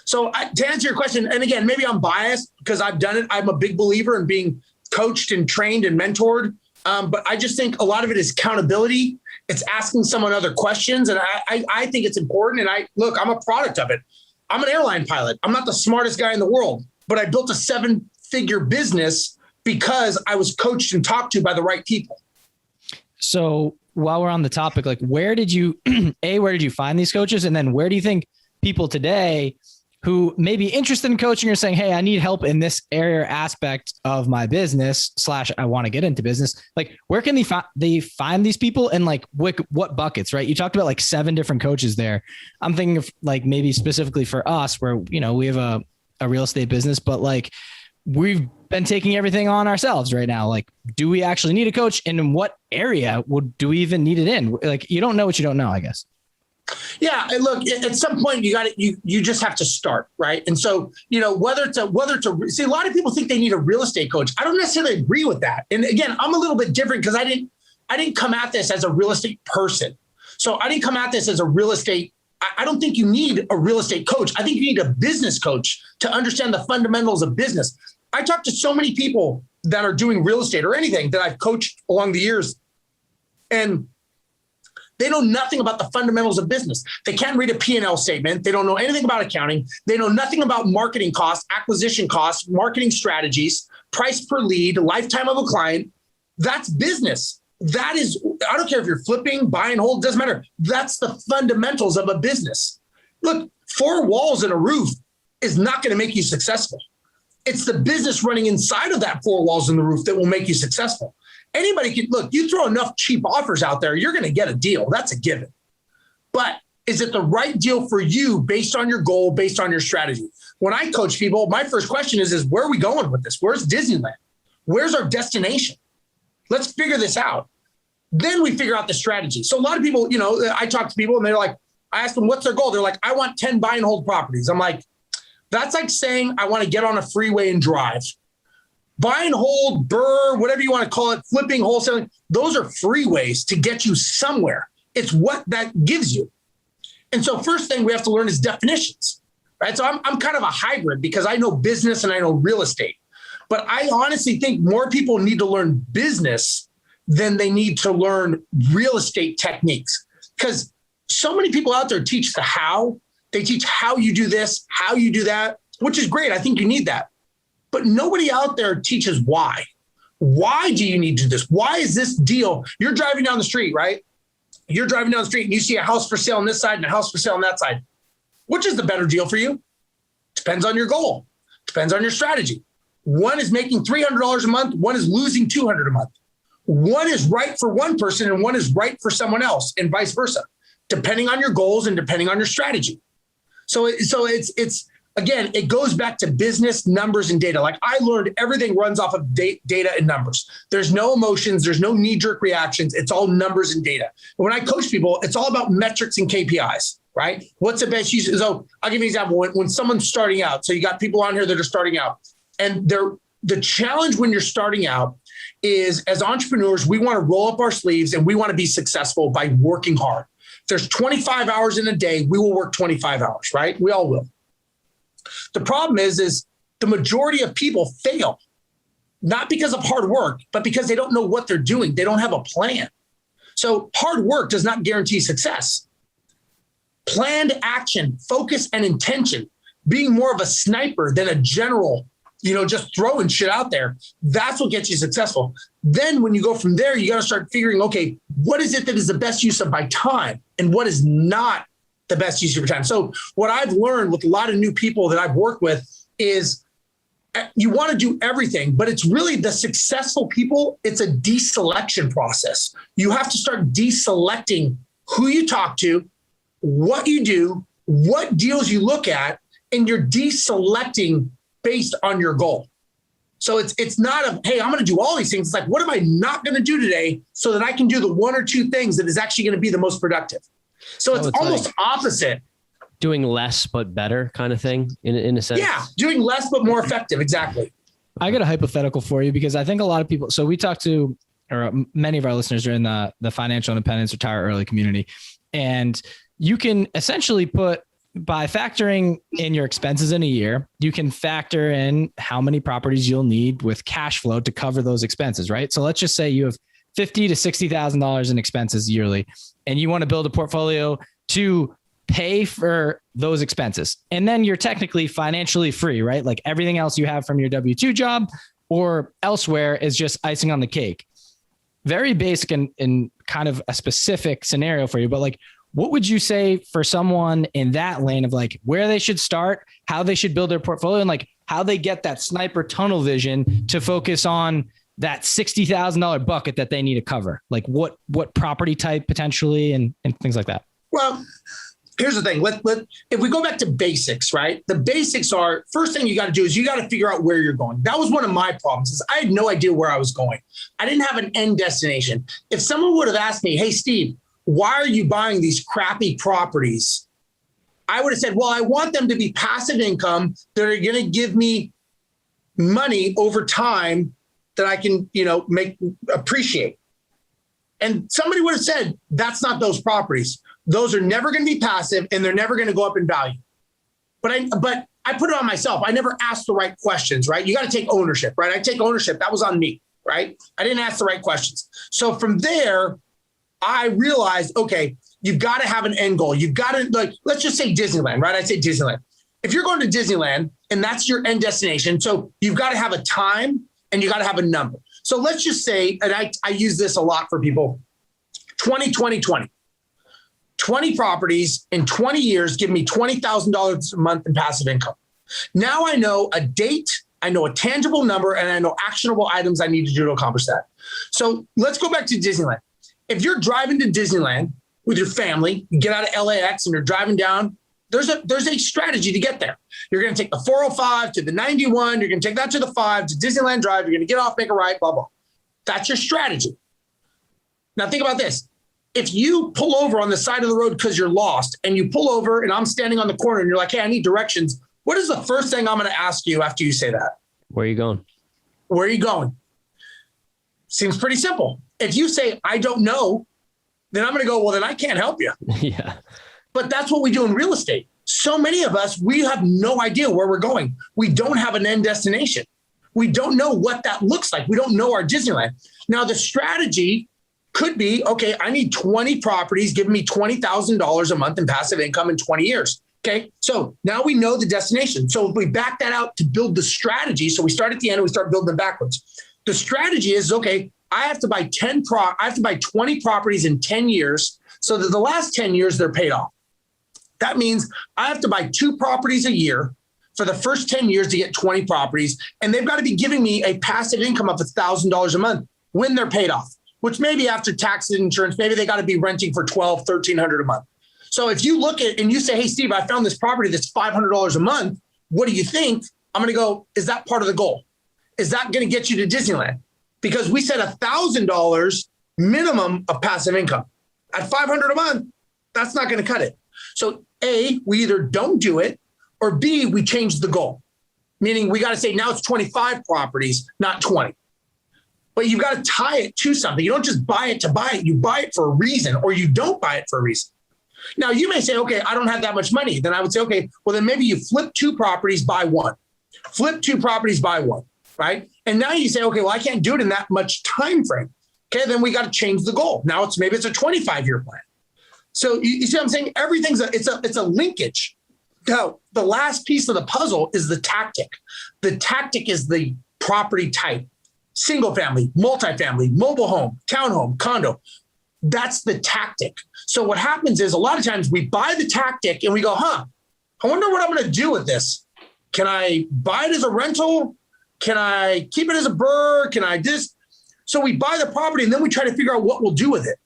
So to answer your question, and again, maybe I'm biased because I've done it. I'm a big believer in being coached and trained and mentored. But I just think a lot of it is accountability. It's asking someone other questions. And I think it's important. And I'm a product of it. I'm an airline pilot. I'm not the smartest guy in the world, but I built a 7-figure business because I was coached and talked to by the right people. So while we're on the topic, like where did you find these coaches? And then where do you think people today who may be interested in coaching are saying, hey, I need help in this area aspect of my business / I want to get into business. Like where can they find these people and like what buckets, right? You talked about like 7 different coaches there. I'm thinking of like maybe specifically for us where, we have a real estate business, but like we've been taking everything on ourselves right now. Like, do we actually need a coach? And in what area do we even need it in? Like, you don't know what you don't know, I guess. Yeah. And look, at some point you just have to start. Right. And so, whether it's see, a lot of people think they need a real estate coach. I don't necessarily agree with that. And again, I'm a little bit different because I didn't come at this as a real estate person. So I didn't come at this as a real estate. I don't think you need a real estate coach. I think you need a business coach to understand the fundamentals of business. I talk to so many people that are doing real estate or anything that I've coached along the years, and they know nothing about the fundamentals of business. They can't read a P&L statement. They don't know anything about accounting. They know nothing about marketing costs, acquisition costs, marketing strategies, price per lead, lifetime of a client. That's business. That is, I don't care if you're flipping, buy and hold, doesn't matter. That's the fundamentals of a business. Look, 4 walls and a roof is not going to make you successful. It's the business running inside of that 4 walls and the roof that will make you successful. Anybody can look, you throw enough cheap offers out there, you're going to get a deal. That's a given. But is it the right deal for you based on your goal, based on your strategy? When I coach people, my first question is where are we going with this? Where's Disneyland? Where's our destination? Let's figure this out. Then we figure out the strategy. So a lot of people, I talk to people and they're like, I ask them, what's their goal? They're like, I want 10 buy and hold properties. I'm like, that's like saying I want to get on a freeway and drive. Buy and hold, burr, whatever you want to call it, flipping, wholesaling, those are freeways to get you somewhere. It's what that gives you. And so first thing we have to learn is definitions, right? So I'm kind of a hybrid because I know business and I know real estate. But I honestly think more people need to learn business than they need to learn real estate techniques. Because so many people out there teach the how. They teach how you do this, how you do that, which is great. I think you need that. But nobody out there teaches why. Why do you need to do this? Why is this deal? You're driving down the street, right? You're driving down the street and you see a house for sale on this side and a house for sale on that side. Which is the better deal for you? Depends on your goal. Depends on your strategy. One is making $300 a month. One is losing $200 a month. One is right for one person and one is right for someone else and vice versa, depending on your goals and depending on your strategy. So it's again, it goes back to business, numbers, and data. Like I learned everything runs off of data and numbers. There's no emotions. There's no knee-jerk reactions. It's all numbers and data. And when I coach people, it's all about metrics and KPIs, right? What's the best use? So I'll give you an example. When someone's starting out, so you got people on here that are starting out, and the challenge when you're starting out is as entrepreneurs, we want to roll up our sleeves and we want to be successful by working hard. If there's 25 hours in a day, we will work 25 hours, right? We all will. The problem is the majority of people fail, not because of hard work, but because they don't know what they're doing. They don't have a plan. So hard work does not guarantee success. Planned action, focus, and intention, being more of a sniper than a general, just throwing shit out there. That's what gets you successful. Then when you go from there, you got to start figuring, okay, what is it that is the best use of my time and what is not the best use of your time? So what I've learned with a lot of new people that I've worked with is you want to do everything, but it's really the successful people. It's a deselection process. You have to start deselecting who you talk to, what you do, what deals you look at, and you're deselecting based on your goal. So it's not a, hey, I'm going to do all these things. It's like, what am I not going to do today so that I can do the 1 or 2 things that is actually going to be the most productive? So it's almost like opposite. Doing less but better kind of thing in a sense. Yeah, doing less but more effective. Exactly. I got a hypothetical for you because I think a lot of people, so we talked to or many of our listeners are in the financial independence, retire early community. And you can essentially by factoring in your expenses in a year, you can factor in how many properties you'll need with cash flow to cover those expenses, right? So let's just say you have $50,000 to $60,000 in expenses yearly, and you want to build a portfolio to pay for those expenses. And then you're technically financially free, right? Like everything else you have from your W-2 job or elsewhere is just icing on the cake. Very basic and kind of a specific scenario for you, but like, what would you say for someone in that lane of like where they should start, how they should build their portfolio, and like how they get that sniper tunnel vision to focus on that $60,000 bucket that they need to cover? Like what property type potentially and things like that? Well, here's the thing. If we go back to basics, right? The basics are, first thing you got to do is you got to figure out where you're going. That was one of my problems is I had no idea where I was going. I didn't have an end destination. If someone would have asked me, hey, Steve, why are you buying these crappy properties? I would have said, well, I want them to be passive income that are going to give me money over time that I can, appreciate. And somebody would have said, that's not those properties. Those are never going to be passive and they're never going to go up in value. But I put it on myself. I never asked the right questions, right? You got to take ownership, right? I take ownership. That was on me, right? I didn't ask the right questions. So from there, I realized, okay, you've got to have an end goal. You've got to, let's just say Disneyland, right? I say Disneyland. If you're going to Disneyland and that's your end destination, so you've got to have a time and you got to have a number. So let's just say, and I use this a lot for people, 20, 20 properties in 20 years, give me $20,000 a month in passive income. Now I know a date, I know a tangible number, and I know actionable items I need to do to accomplish that. So let's go back to Disneyland. If you're driving to Disneyland with your family, you get out of LAX and you're driving down, there's a strategy to get there. You're going to take the 405 to the 91. You're going to take that to the 5 to Disneyland Drive. You're going to get off, make a right, blah, blah. That's your strategy. Now think about this. If you pull over on the side of the road because you're lost and you pull over and I'm standing on the corner and you're like, hey, I need directions. What is the first thing I'm going to ask you after you say that? Where are you going? Where are you going? Seems pretty simple. If you say, I don't know, then I'm going to go, well, then I can't help you. Yeah. But that's what we do in real estate. So many of us, we have no idea where we're going. We don't have an end destination. We don't know what that looks like. We don't know our Disneyland. Now, the strategy could be, okay, I need 20 properties, giving me $20,000 a month in passive income in 20 years. Okay. So now we know the destination. So if we back that out to build the strategy, so we start at the end and we start building them backwards. The strategy is, okay, I have to buy 20 properties in 10 years so that the last 10 years they're paid off. That means I have to buy 2 properties a year for the first 10 years to get 20 properties. And they've got to be giving me a passive income of $1,000 a month when they're paid off, which maybe after taxes and insurance, maybe they got to be renting for $1,200, $1,300 a month. So if you look at and you say, hey, Steve, I found this property that's $500 a month. What do you think? I'm going to go, is that part of the goal? Is that going to get you to Disneyland? Because we said $1,000 minimum of passive income. At $500 a month, that's not going to cut it. So A, we either don't do it, or B, we change the goal. Meaning we got to say now it's 25 properties, not 20. But you've got to tie it to something. You don't just buy it to buy it. You buy it for a reason, or you don't buy it for a reason. Now you may say, okay, I don't have that much money. Then I would say, okay, well then maybe you flip 2 properties, buy 1. Flip 2 properties, buy 1, right? And now you say, okay, well I can't do it in that much time frame. Okay, then we got to change the goal. Now maybe it's a 25-year plan. So you see what I'm saying? Everything's it's a linkage. Now, the last piece of the puzzle is the tactic. The tactic is the property type. Single family, multifamily, mobile home, townhome, condo. That's the tactic. So what happens is a lot of times we buy the tactic and we go, I wonder what I'm going to do with this. Can I buy it as a rental? Can I keep it as a BRRRR? Can I just? So we buy the property and then we try to figure out what we'll do with it.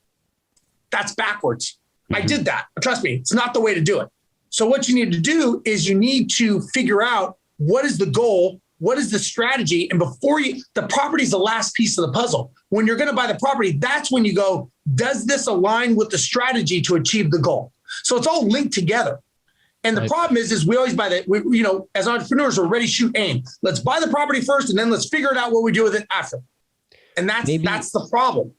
That's backwards. I did that. Trust me, it's not the way to do it. So what you need to do is you need to figure out what is the goal, what is the strategy, and the property is the last piece of the puzzle. When you're going to buy the property, that's when you go, does this align with the strategy to achieve the goal? So it's all linked together. And the problem is we always buy that, as entrepreneurs, we're ready, shoot, aim. Let's buy the property first, and then let's figure it out what we do with it after. And that's the problem.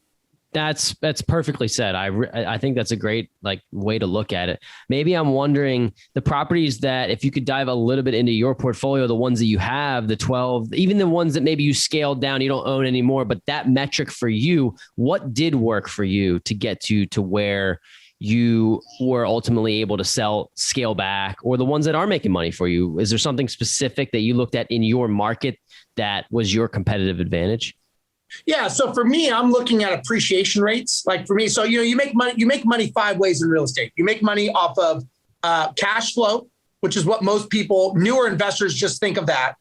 That's perfectly said. I think that's a great way to look at it. Maybe I'm wondering the properties that if you could dive a little bit into your portfolio, the ones that you have, the 12, even the ones that maybe you scaled down, you don't own anymore, but that metric for you, what did work for you to get you to where you were ultimately able to scale back, or the ones that are making money for you? Is there something specific that you looked at in your market that was your competitive advantage? Yeah. So for me, I'm looking at appreciation rates. Like for me, so, you make money 5 ways in real estate. You make money off of cash flow, which is what most people, newer investors, just think of that.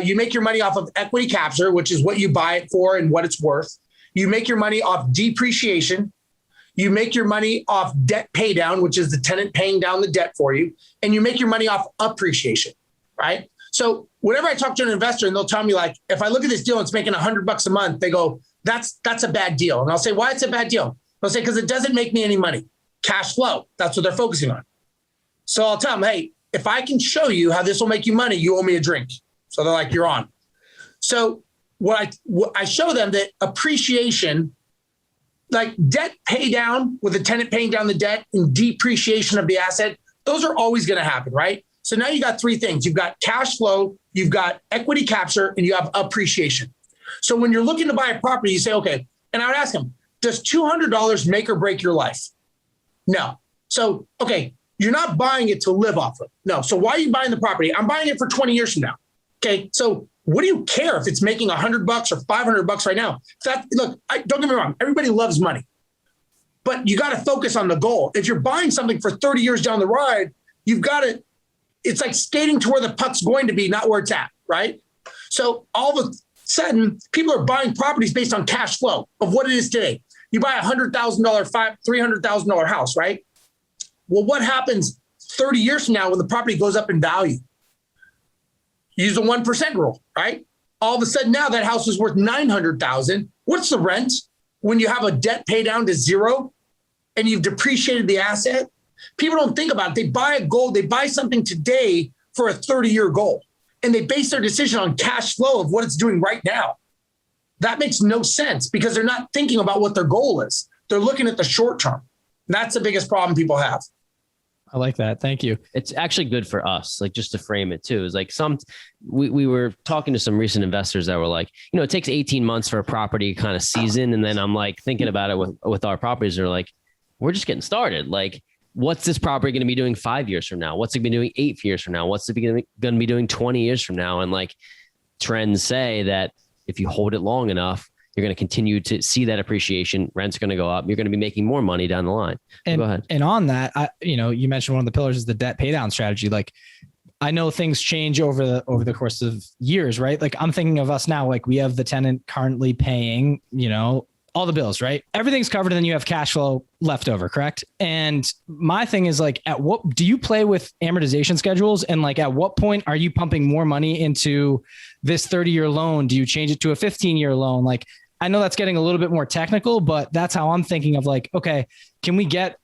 You make your money off of equity capture, which is what you buy it for and what it's worth. You make your money off depreciation. You make your money off debt pay down, which is the tenant paying down the debt for you. And you make your money off appreciation, right? So whenever I talk to an investor and they'll tell me, like, if I look at this deal and it's making $100 a month, they go, that's a bad deal. And I'll say, why it's a bad deal? They'll say, because it doesn't make me any money. Cash flow. That's what they're focusing on. So I'll tell them, hey, if I can show you how this will make you money, you owe me a drink. So they're like, you're on. So what I show them that appreciation, like debt pay down with the tenant paying down the debt and depreciation of the asset, those are always going to happen, right? So now you got 3 things. You've got cash flow, you've got equity capture, and you have appreciation. So when you're looking to buy a property, you say, okay, and I would ask them, does $200 make or break your life? No. So, okay, you're not buying it to live off of. No. So why are you buying the property? I'm buying it for 20 years from now. Okay. So what do you care if it's making $100 or $500 right now? Don't get me wrong. Everybody loves money, but you got to focus on the goal. If you're buying something for 30 years down the ride, you've got to, it's like skating to where the puck's going to be, not where it's at, right? So all of a sudden, people are buying properties based on cash flow of what it is today. You buy a $100,000, $300,000 house, right? Well, what happens 30 years from now when the property goes up in value? Use the 1% rule, right? All of a sudden now that house is worth $900,000. What's the rent when you have a debt pay down to 0 and you've depreciated the asset? People don't think about it. They buy a goal. They buy something today for a 30-year goal, and they base their decision on cash flow of what it's doing right now. That makes no sense because they're not thinking about what their goal is. They're looking at the short term. That's the biggest problem people have. I like that. Thank you. It's actually good for us, like just to frame it too. Is like we were talking to some recent investors that were like, it takes 18 months for a property kind of season. And then I'm like thinking about it with our properties. They're like, we're just getting started. Like, what's this property going to be doing 5 years from now? What's it going to be doing 8 years from now? What's it going to be doing 20 years from now? And like trends say that if you hold it long enough, you're going to continue to see that appreciation. Rent's going to go up. You're going to be making more money down the line. Go ahead. And on that, you mentioned one of the pillars is the debt pay down strategy. Like I know things change over the course of years, right? Like I'm thinking of us now, like we have the tenant currently paying, all the bills, right? Everything's covered and then you have cash flow left over, correct? And my thing is like, at what do you play with amortization schedules? And like, at what point are you pumping more money into this 30-year loan? Do you change it to a 15-year loan? Like, I know that's getting a little bit more technical, but that's how I'm thinking of like, okay, can we get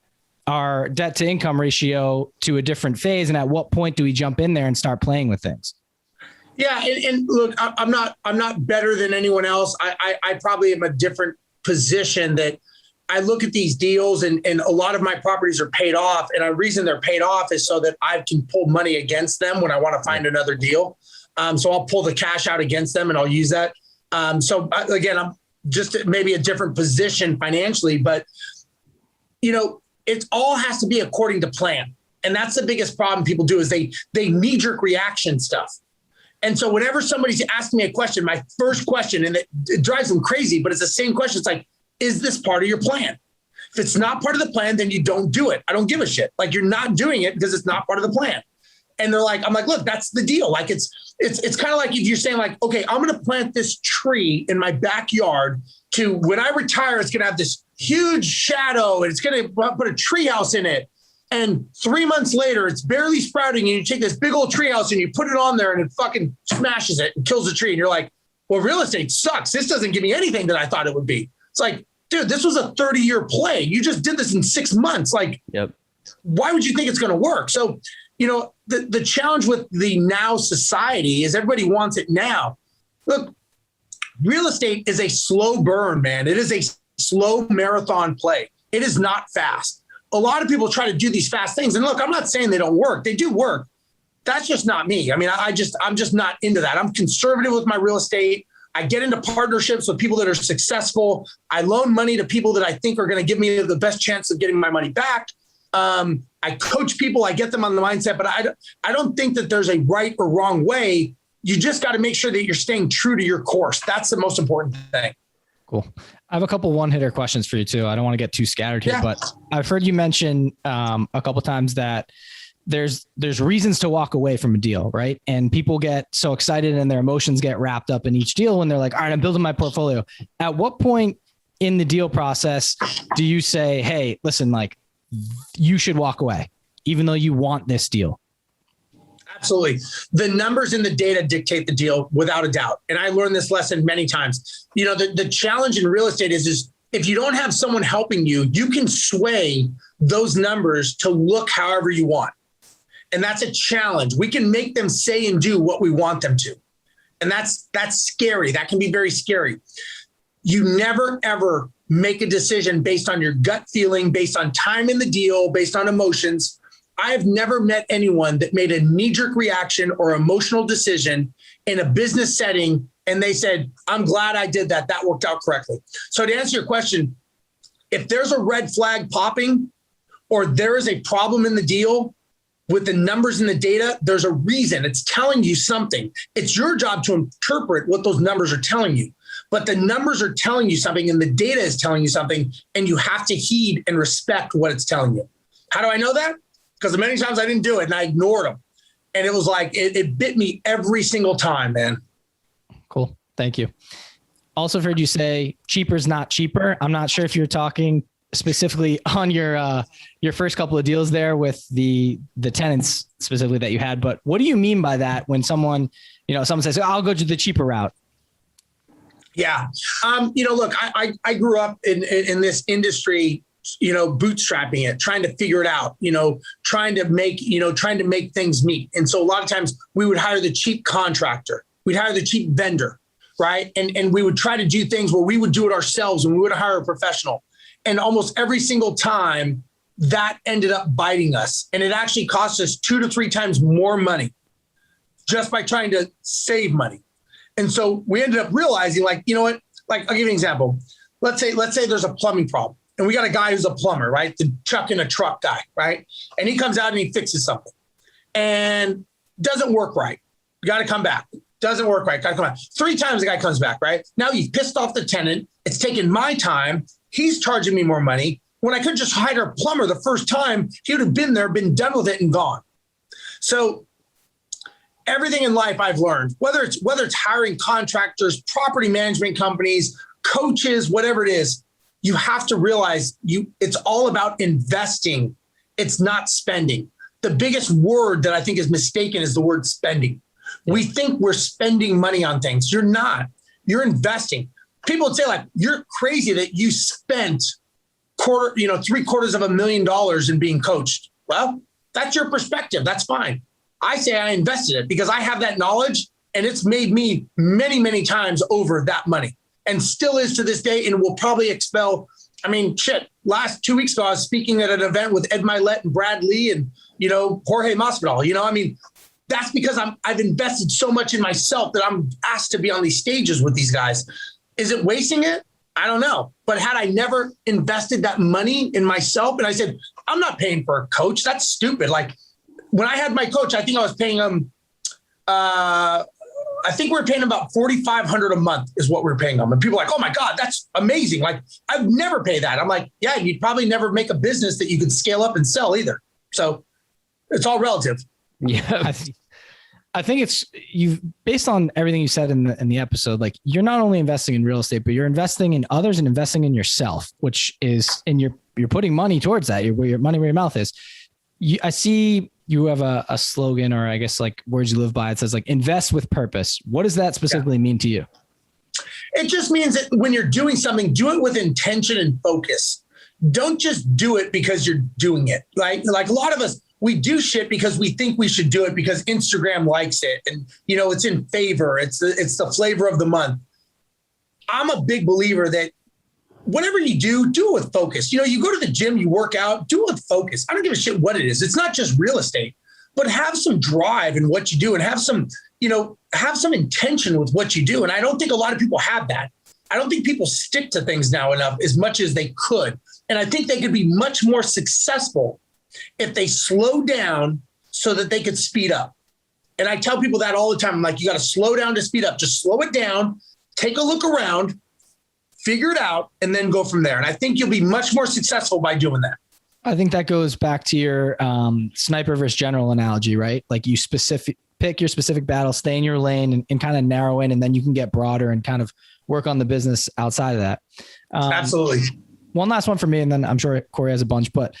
our debt to income ratio to a different phase? And at what point do we jump in there and start playing with things? Yeah. And look, I'm not better than anyone else. I probably am a different position that I look at these deals and a lot of my properties are paid off. And the reason they're paid off is so that I can pull money against them when I want to find another deal. So I'll pull the cash out against them and I'll use that. So again, I'm just maybe a different position financially, but it all has to be according to plan. And that's the biggest problem people do is they knee-jerk reaction stuff. And so whenever somebody's asking me a question, my first question, and it drives them crazy, but it's the same question. It's like, is this part of your plan? If it's not part of the plan, then you don't do it. I don't give a shit. Like you're not doing it because it's not part of the plan. And they're like, I'm like, look, that's the deal. Like it's kind of like if you're saying like, okay, I'm going to plant this tree in my backyard to when I retire, it's going to have this huge shadow and it's going to put a tree house in it. And 3 months later, it's barely sprouting. And you take this big old treehouse and you put it on there and it fucking smashes it and kills the tree. And you're like, well, real estate sucks. This doesn't give me anything that I thought it would be. It's like, dude, this was a 30-year play. You just did this in 6 months. Like, yep. Why would you think it's going to work? So, the challenge with the now society is everybody wants it now. Look, real estate is a slow burn, man. It is a slow marathon play. It is not fast. A lot of people try to do these fast things. And look, I'm not saying they don't work. They do work. That's just not me. I mean, I'm just not into that. I'm conservative with my real estate. I get into partnerships with people that are successful. I loan money to people that I think are going to give me the best chance of getting my money back. I coach people. I get them on the mindset, but I don't think that there's a right or wrong way. You just got to make sure that you're staying true to your course. That's the most important thing. Cool. I have a couple one-hitter questions for you too. I don't want to get too scattered here, but I've heard you mention a couple times that there's reasons to walk away from a deal, right? And people get so excited and their emotions get wrapped up in each deal when they're like, all right, I'm building my portfolio. At what point in the deal process do you say, hey, listen, like you should walk away, even though you want this deal? Absolutely. The numbers and the data dictate the deal without a doubt. And I learned this lesson many times. You know, the challenge in real estate is if you don't have someone helping you, you can sway those numbers to look however you want. And that's a challenge. We can make them say and do what we want them to. And that's scary. That can be very scary. You never, ever make a decision based on your gut feeling, based on time in the deal, based on emotions. I have never met anyone that made a knee-jerk reaction or emotional decision in a business setting and they said, I'm glad I did that. That worked out correctly. So to answer your question, if there's a red flag popping or there is a problem in the deal with the numbers and the data, there's a reason. It's telling you something. It's your job to interpret what those numbers are telling you. But the numbers are telling you something and the data is telling you something, and you have to heed and respect what it's telling you. How do I know that? Because many times I didn't do it and I ignored them. And it was like, it bit me every single time, man. Cool. Thank you. Also heard you say cheaper is not cheaper. I'm not sure if you're talking specifically on your first couple of deals there with the tenants specifically that you had, but what do you mean by that when someone says, I'll go to the cheaper route? Yeah. Look, I grew up in this industry, bootstrapping it, trying to figure it out, trying to make things meet. And so a lot of times we would hire the cheap contractor, we'd hire the cheap vendor, right? And we would try to do things where we would do it ourselves and we would hire a professional. And almost every single time that ended up biting us. And it actually cost us 2 to 3 times more money just by trying to save money. And so we ended up realizing, like, you know what, like, I'll give you an example. Let's say there's a plumbing problem and we got a guy who's a plumber, right? The chuck in a truck guy, right? And he comes out and he fixes something and doesn't work right. You got to come back. Doesn't work right. Got to come back. 3 times the guy comes back, right? Now he's pissed off the tenant. It's taken my time. He's charging me more money. When I could just hire a plumber the first time, he would have been there, been done with it and gone. So everything in life I've learned, whether it's hiring contractors, property management companies, coaches, whatever it is, you have to realize it's all about investing. It's not spending. The biggest word that I think is mistaken is the word spending. We think we're spending money on things. You're not. You're investing. People would say, like, you're crazy that you spent $750,000 in being coached. Well, that's your perspective. That's fine. I say I invested it because I have that knowledge and it's made me many, many times over that money and still is to this day and will probably expel. I mean, last 2 weeks ago, I was speaking at an event with Ed Milet and Brad Lee and, Jorge Masvidal. That's because I've invested so much in myself that I'm asked to be on these stages with these guys. Is it wasting it? I don't know. But had I never invested that money in myself and I said, I'm not paying for a coach, that's stupid. Like when I had my coach, I think I was paying him, I think we were paying about $4,500 a month is what we were paying him. And people are like, oh my God, that's amazing. Like I'd never pay that. I'm like, yeah, you'd probably never make a business that you could scale up and sell either. So it's all relative. Yeah. I think it's based on everything you said in the episode, like you're not only investing in real estate, but you're investing in others and investing in yourself, which is, and you're putting money towards that. Where your money, where your mouth is. I see you have a slogan, or I guess like words you live by. It says like invest with purpose. What does that specifically mean to you? It just means that when you're doing something, do it with intention and focus. Don't just do it because you're doing it. Like a lot of us, we do shit because we think we should do it because Instagram likes it. And, it's in favor. It's the flavor of the month. I'm a big believer that whatever you do it with focus. You go to the gym, you work out, do it with focus. I don't give a shit what it is. It's not just real estate, but have some drive in what you do and have some intention with what you do. And I don't think a lot of people have that. I don't think people stick to things now enough as much as they could. And I think they could be much more successful if they slow down so that they could speed up. And I tell people that all the time. I'm like, you got to slow down to speed up. Just slow it down, take a look around, figure it out, and then go from there. And I think you'll be much more successful by doing that. I think that goes back to your sniper versus general analogy, right? Like you pick your specific battle, stay in your lane and kind of narrow in, and then you can get broader and kind of work on the business outside of that. Absolutely. One last one for me, and then I'm sure Corey has a bunch, but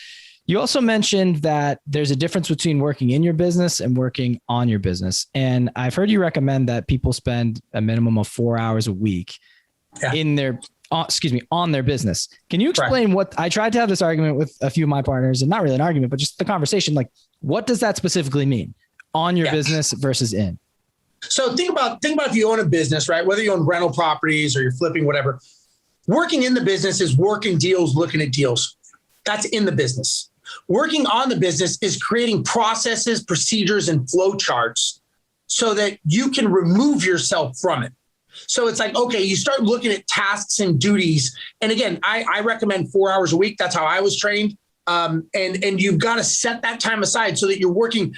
you also mentioned that there's a difference between working in your business and working on your business. And I've heard you recommend that people spend a minimum of 4 hours a week on their business. Can you explain what I tried to have this argument with a few of my partners, and not really an argument, but just the conversation. Like, what does that specifically mean on your business versus in? So think about if you own a business, right? Whether you own rental properties or you're flipping, whatever, working in the business is working deals, looking at deals. That's in the business. Working on the business is creating processes, procedures, and flow charts so that you can remove yourself from it. So it's like, okay, you start looking at tasks and duties. And again, I recommend 4 hours a week. That's how I was trained. And you've got to set that time aside so that you're working,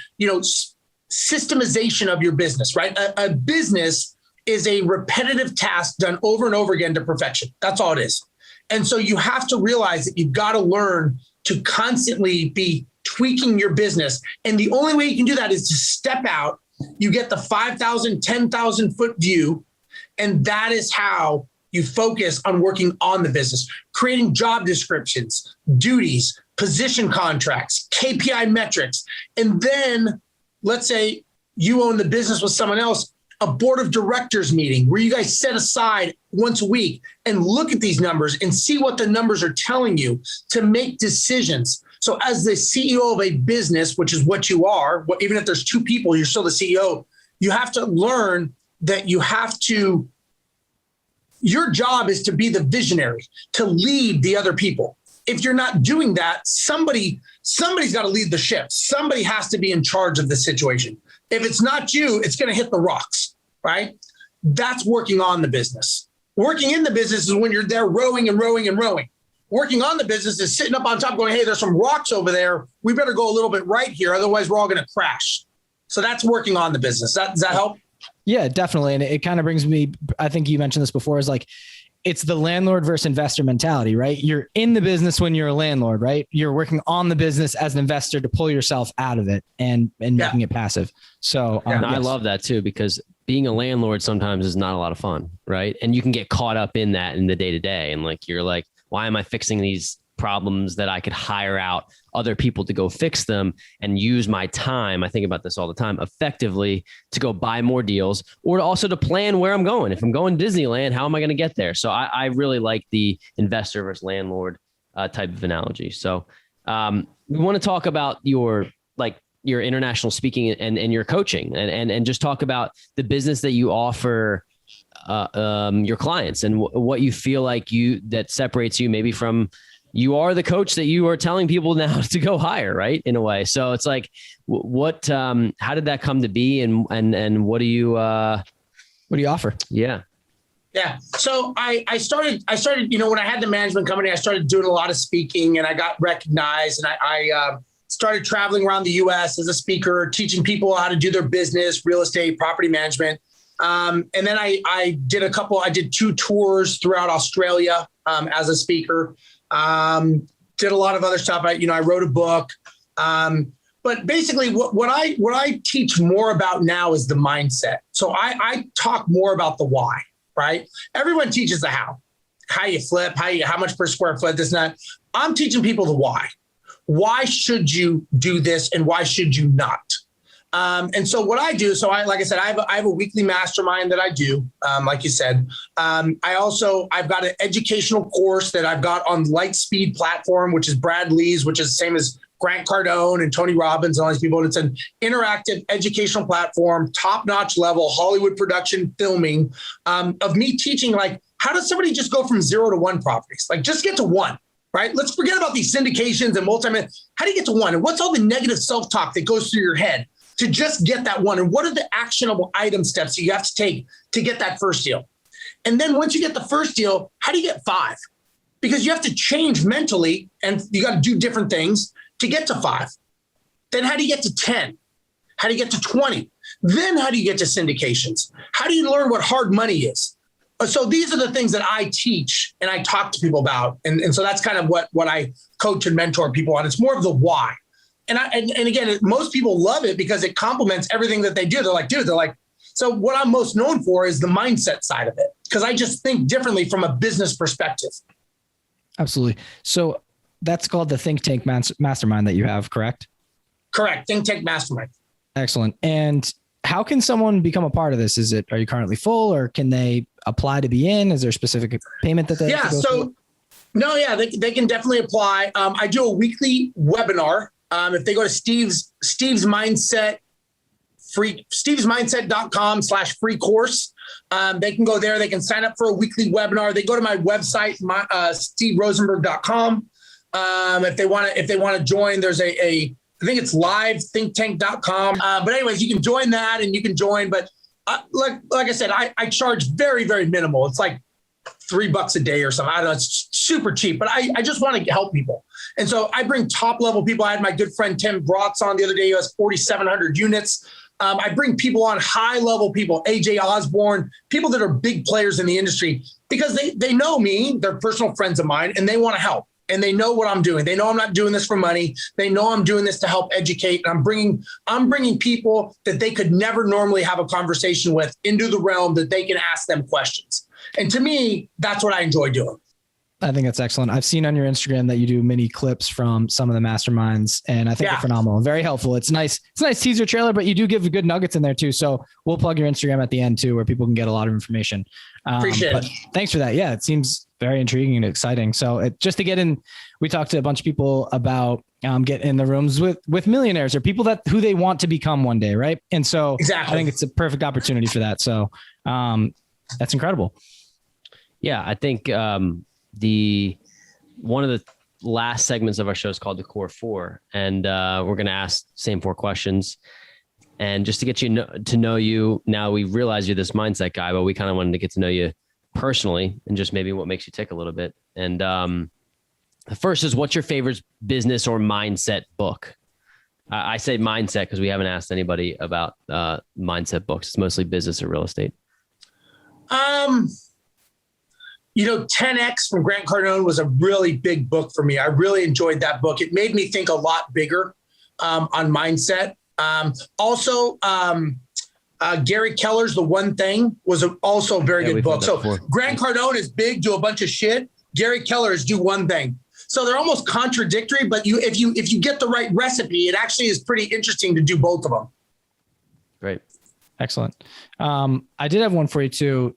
systemization of your business, right? A business is a repetitive task done over and over again to perfection. That's all it is. And so you have to realize that you've got to learn to constantly be tweaking your business. And the only way you can do that is to step out. You get the 5,000, 10,000 foot view. And that is how you focus on working on the business, creating job descriptions, duties, position contracts, KPI metrics. And then let's say you own the business with someone else, a board of directors meeting where you guys set aside once a week and look at these numbers and see what the numbers are telling you to make decisions. So as the CEO of a business, which is what you are, even if there's two people, you're still the CEO, you have to learn that your job is to be the visionary, to lead the other people. If you're not doing that, somebody's got to lead the ship. Somebody has to be in charge of the situation. If it's not you, it's going to hit the rocks, right? That's working on the business. Working in the business is when you're there rowing and rowing and rowing. Working on the business is sitting up on top going, hey, there's some rocks over there. We better go a little bit right here. Otherwise, we're all going to crash. So that's working on the business. Does that help? Yeah, definitely. And it kind of brings me, I think you mentioned this before, is like, it's the landlord versus investor mentality, right? You're in the business when you're a landlord, right? You're working on the business as an investor to pull yourself out of it and making it passive. So I love that too, because being a landlord sometimes is not a lot of fun, right? And you can get caught up in that in the day to day. And like, you're like, why am I fixing these problems that I could hire out other people to go fix them and use my time? I think about this all the time, effectively to go buy more deals, or also to plan where I'm going. If I'm going to Disneyland, how am I going to get there? So I really like the investor versus landlord type of analogy. So we want to talk about your international speaking and your coaching and just talk about the business that you offer your clients and what you feel like that separates you maybe from. You are the coach that you are telling people now to go hire, right? In a way. So it's like, how did that come to be? And what do you offer? Yeah. So I started, when I had the management company, I started doing a lot of speaking and I got recognized, and I started traveling around the US as a speaker, teaching people how to do their business, real estate, property management. And then I did 2 tours throughout Australia as a speaker. Did a lot of other stuff. I wrote a book. But basically what I teach more about now is the mindset. So I talk more about the why, right? Everyone teaches the how you flip, how much per square foot, this and that. I'm teaching people the why. Why should you do this and why should you not? And so what I do, like I said, I have a weekly mastermind that I do, like you said. I've got an educational course that I've got on Lightspeed platform, which is Brad Lee's, which is the same as Grant Cardone and Tony Robbins and all these people. And it's an interactive educational platform, top-notch level, Hollywood production filming of me teaching like how does somebody just go from 0 to 1 properties? Like just get to 1, right? Let's forget about these syndications and how do you get to 1? And what's all the negative self-talk that goes through your head to just get that 1? And what are the actionable item steps that you have to take to get that first deal? And then once you get the first deal, how do you get 5? Because you have to change mentally and you got to do different things to get to 5. Then how do you get to 10? How do you get to 20? Then how do you get to syndications? How do you learn what hard money is? So these are the things that I teach and I talk to people about. And so that's kind of what I coach and mentor people on. It's more of the why. And again, most people love it because it complements everything that they do. They're like, so what I'm most known for is the mindset side of it, because I just think differently from a business perspective. Absolutely. So that's called the Think Tank Mastermind that you have, correct? Correct. Think Tank Mastermind. Excellent. And how can someone become a part of this? Are you currently full, or can they apply to be in? Is there a specific payment that they have to go through? They can definitely apply. I do a weekly webinar. If they go to Steve's Mindset, stevesmindset.com/free course. They can go there. They can sign up for a weekly webinar. They go to my website, steverozenberg.com. If they want to join, there's I think it's livethinktank.com. But anyways, you can join that and you can join. But like I said, I charge very, very minimal. It's like $3 a day or something. I don't know. It's super cheap, but I just want to help people. And so I bring top level people. I had my good friend Tim Brotz on the other day. He has 4,700 units. I bring people on, high level people, AJ Osborne, people that are big players in the industry, because they know me, they're personal friends of mine, and they want to help. And they know what I'm doing. They know I'm not doing this for money. They know I'm doing this to help educate. And I'm bringing people that they could never normally have a conversation with into the realm that they can ask them questions. And to me, that's what I enjoy doing. I think that's excellent. I've seen on your Instagram that you do mini clips from some of the masterminds, and I think they're phenomenal and very helpful. It's nice. It's a nice teaser trailer, but you do give good nuggets in there too. So we'll plug your Instagram at the end too, where people can get a lot of information. Appreciate it. Thanks for that. Yeah, it seems very intriguing and exciting. So just to get in, we talked to a bunch of people about getting in the rooms with millionaires or people who they want to become one day, right? And so exactly. I think it's a perfect opportunity for that. So that's incredible. Yeah, I think one of the last segments of our show is called the Core Four, and we're going to ask same 4 questions. And just to get you to know you, now we realize you're this mindset guy, but we kind of wanted to get to know you personally and just maybe what makes you tick a little bit. And the first is, what's your favorite business or mindset book? I say mindset because we haven't asked anybody about mindset books. It's mostly business or real estate. 10X from Grant Cardone was a really big book for me. I really enjoyed that book. It made me think a lot bigger on mindset. Also, Gary Keller's The One Thing was also a very good book. So Grant Cardone is big, do a bunch of shit. Gary Keller is do one thing. So they're almost contradictory, but if you get the right recipe, it actually is pretty interesting to do both of them. Great. Excellent. I did have one for you too.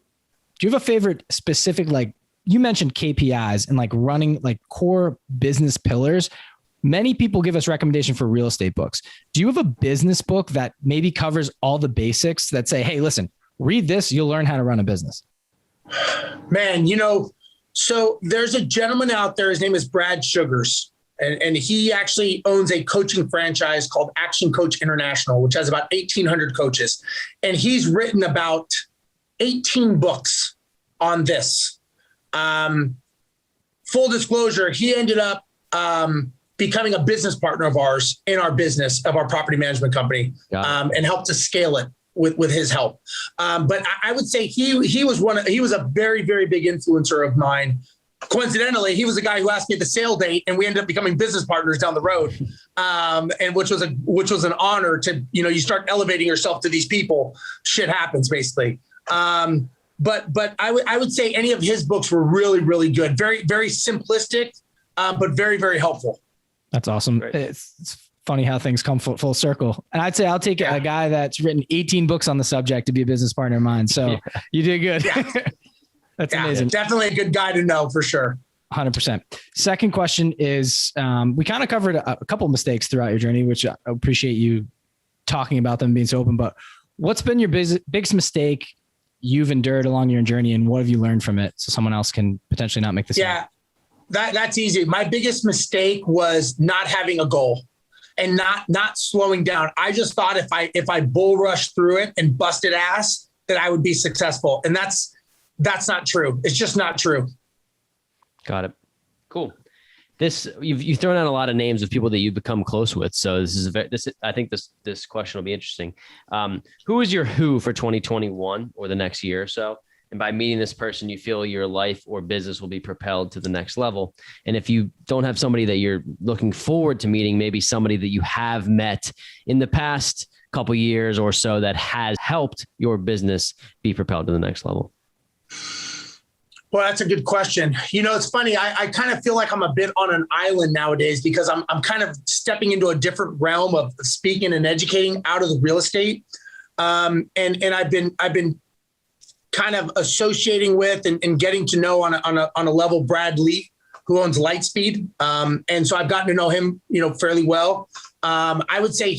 Do you have a favorite specific, like you mentioned KPIs and like running like core business pillars? Many people give us recommendation for real estate books. Do you have a business book that maybe covers all the basics that say, hey, listen, read this, you'll learn how to run a business? Man, so there's a gentleman out there. His name is Brad Sugars. And he actually owns a coaching franchise called Action Coach International, which has about 1,800 coaches. And he's written about 18 books on this. Full disclosure, he ended up becoming a business partner of ours in our business, of our property management company, and helped to scale it with his help. But I would say he was a very, very big influencer of mine. Coincidentally, he was the guy who asked me at the sale date, and we ended up becoming business partners down the road. And which was an honor to, you start elevating yourself to these people, shit happens basically. But I would say any of his books were really, really good. Very, very simplistic, but very, very helpful. That's awesome. It's funny how things come full circle. And I'd say I'll take a guy that's written 18 books on the subject to be a business partner of mine. So you did good. Yeah. That's amazing. Definitely a good guy to know for sure. 100%. Second question is, we kind of covered a couple of mistakes throughout your journey, which I appreciate you talking about them, being so open, but what's been your biggest mistake you've endured along your journey, and what have you learned from it so someone else can potentially not make the same? Yeah, that's easy. My biggest mistake was not having a goal and not slowing down. I just thought if I bull rushed through it and busted ass, that I would be successful. And that's not true. It's just not true. Got it. Cool. You've thrown out a lot of names of people that you've become close with. So I think this question will be interesting. Who is your who for 2021 or the next year or so? And by meeting this person, you feel your life or business will be propelled to the next level. And if you don't have somebody that you're looking forward to meeting, maybe somebody that you have met in the past couple years or so that has helped your business be propelled to the next level. Well, that's a good question. It's funny. I kind of feel like I'm a bit on an island nowadays because I'm kind of stepping into a different realm of speaking and educating out of the real estate. And I've been kind of associating with and getting to know on a level Brad Lee, who owns Lightspeed. And so I've gotten to know him, fairly well. I would say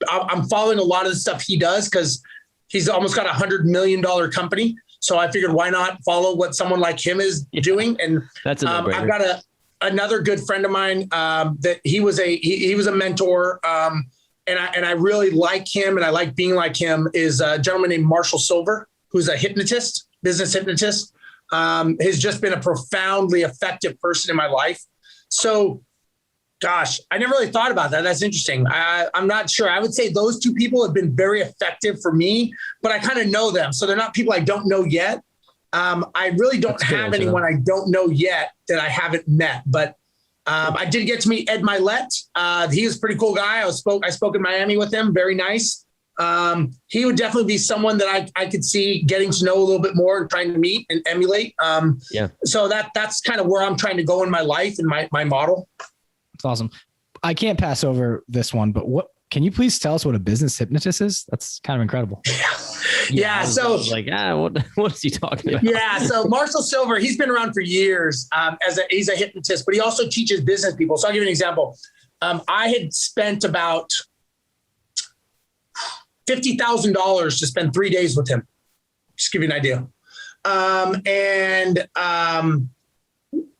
I'm following a lot of the stuff he does because he's almost got $100 million company. So I figured, why not follow what someone like him is doing? And that's I've got another good friend of mine that he was a mentor. And I really like him and I like being like him is a gentleman named Marshall Silver, who's a hypnotist, business hypnotist, has just been a profoundly effective person in my life. So, gosh, I never really thought about that. That's interesting. I'm not sure. I would say those two people have been very effective for me, but I kind of know them. So they're not people I don't know yet. I really don't have anyone I don't know yet that I haven't met, but I did get to meet Ed Milet. He was a pretty cool guy. I spoke in Miami with him. Very nice. He would definitely be someone that I could see getting to know a little bit more and trying to meet and emulate. So that's kind of where I'm trying to go in my life and my model. That's awesome. I can't pass over this one, but can you please tell us what a business hypnotist is? That's kind of incredible. Yeah. So what is he talking about? Yeah. So Marshall Silver, he's been around for years he's a hypnotist, but he also teaches business people. So I'll give you an example. I had spent about $50,000 to spend 3 days with him. Just give you an idea.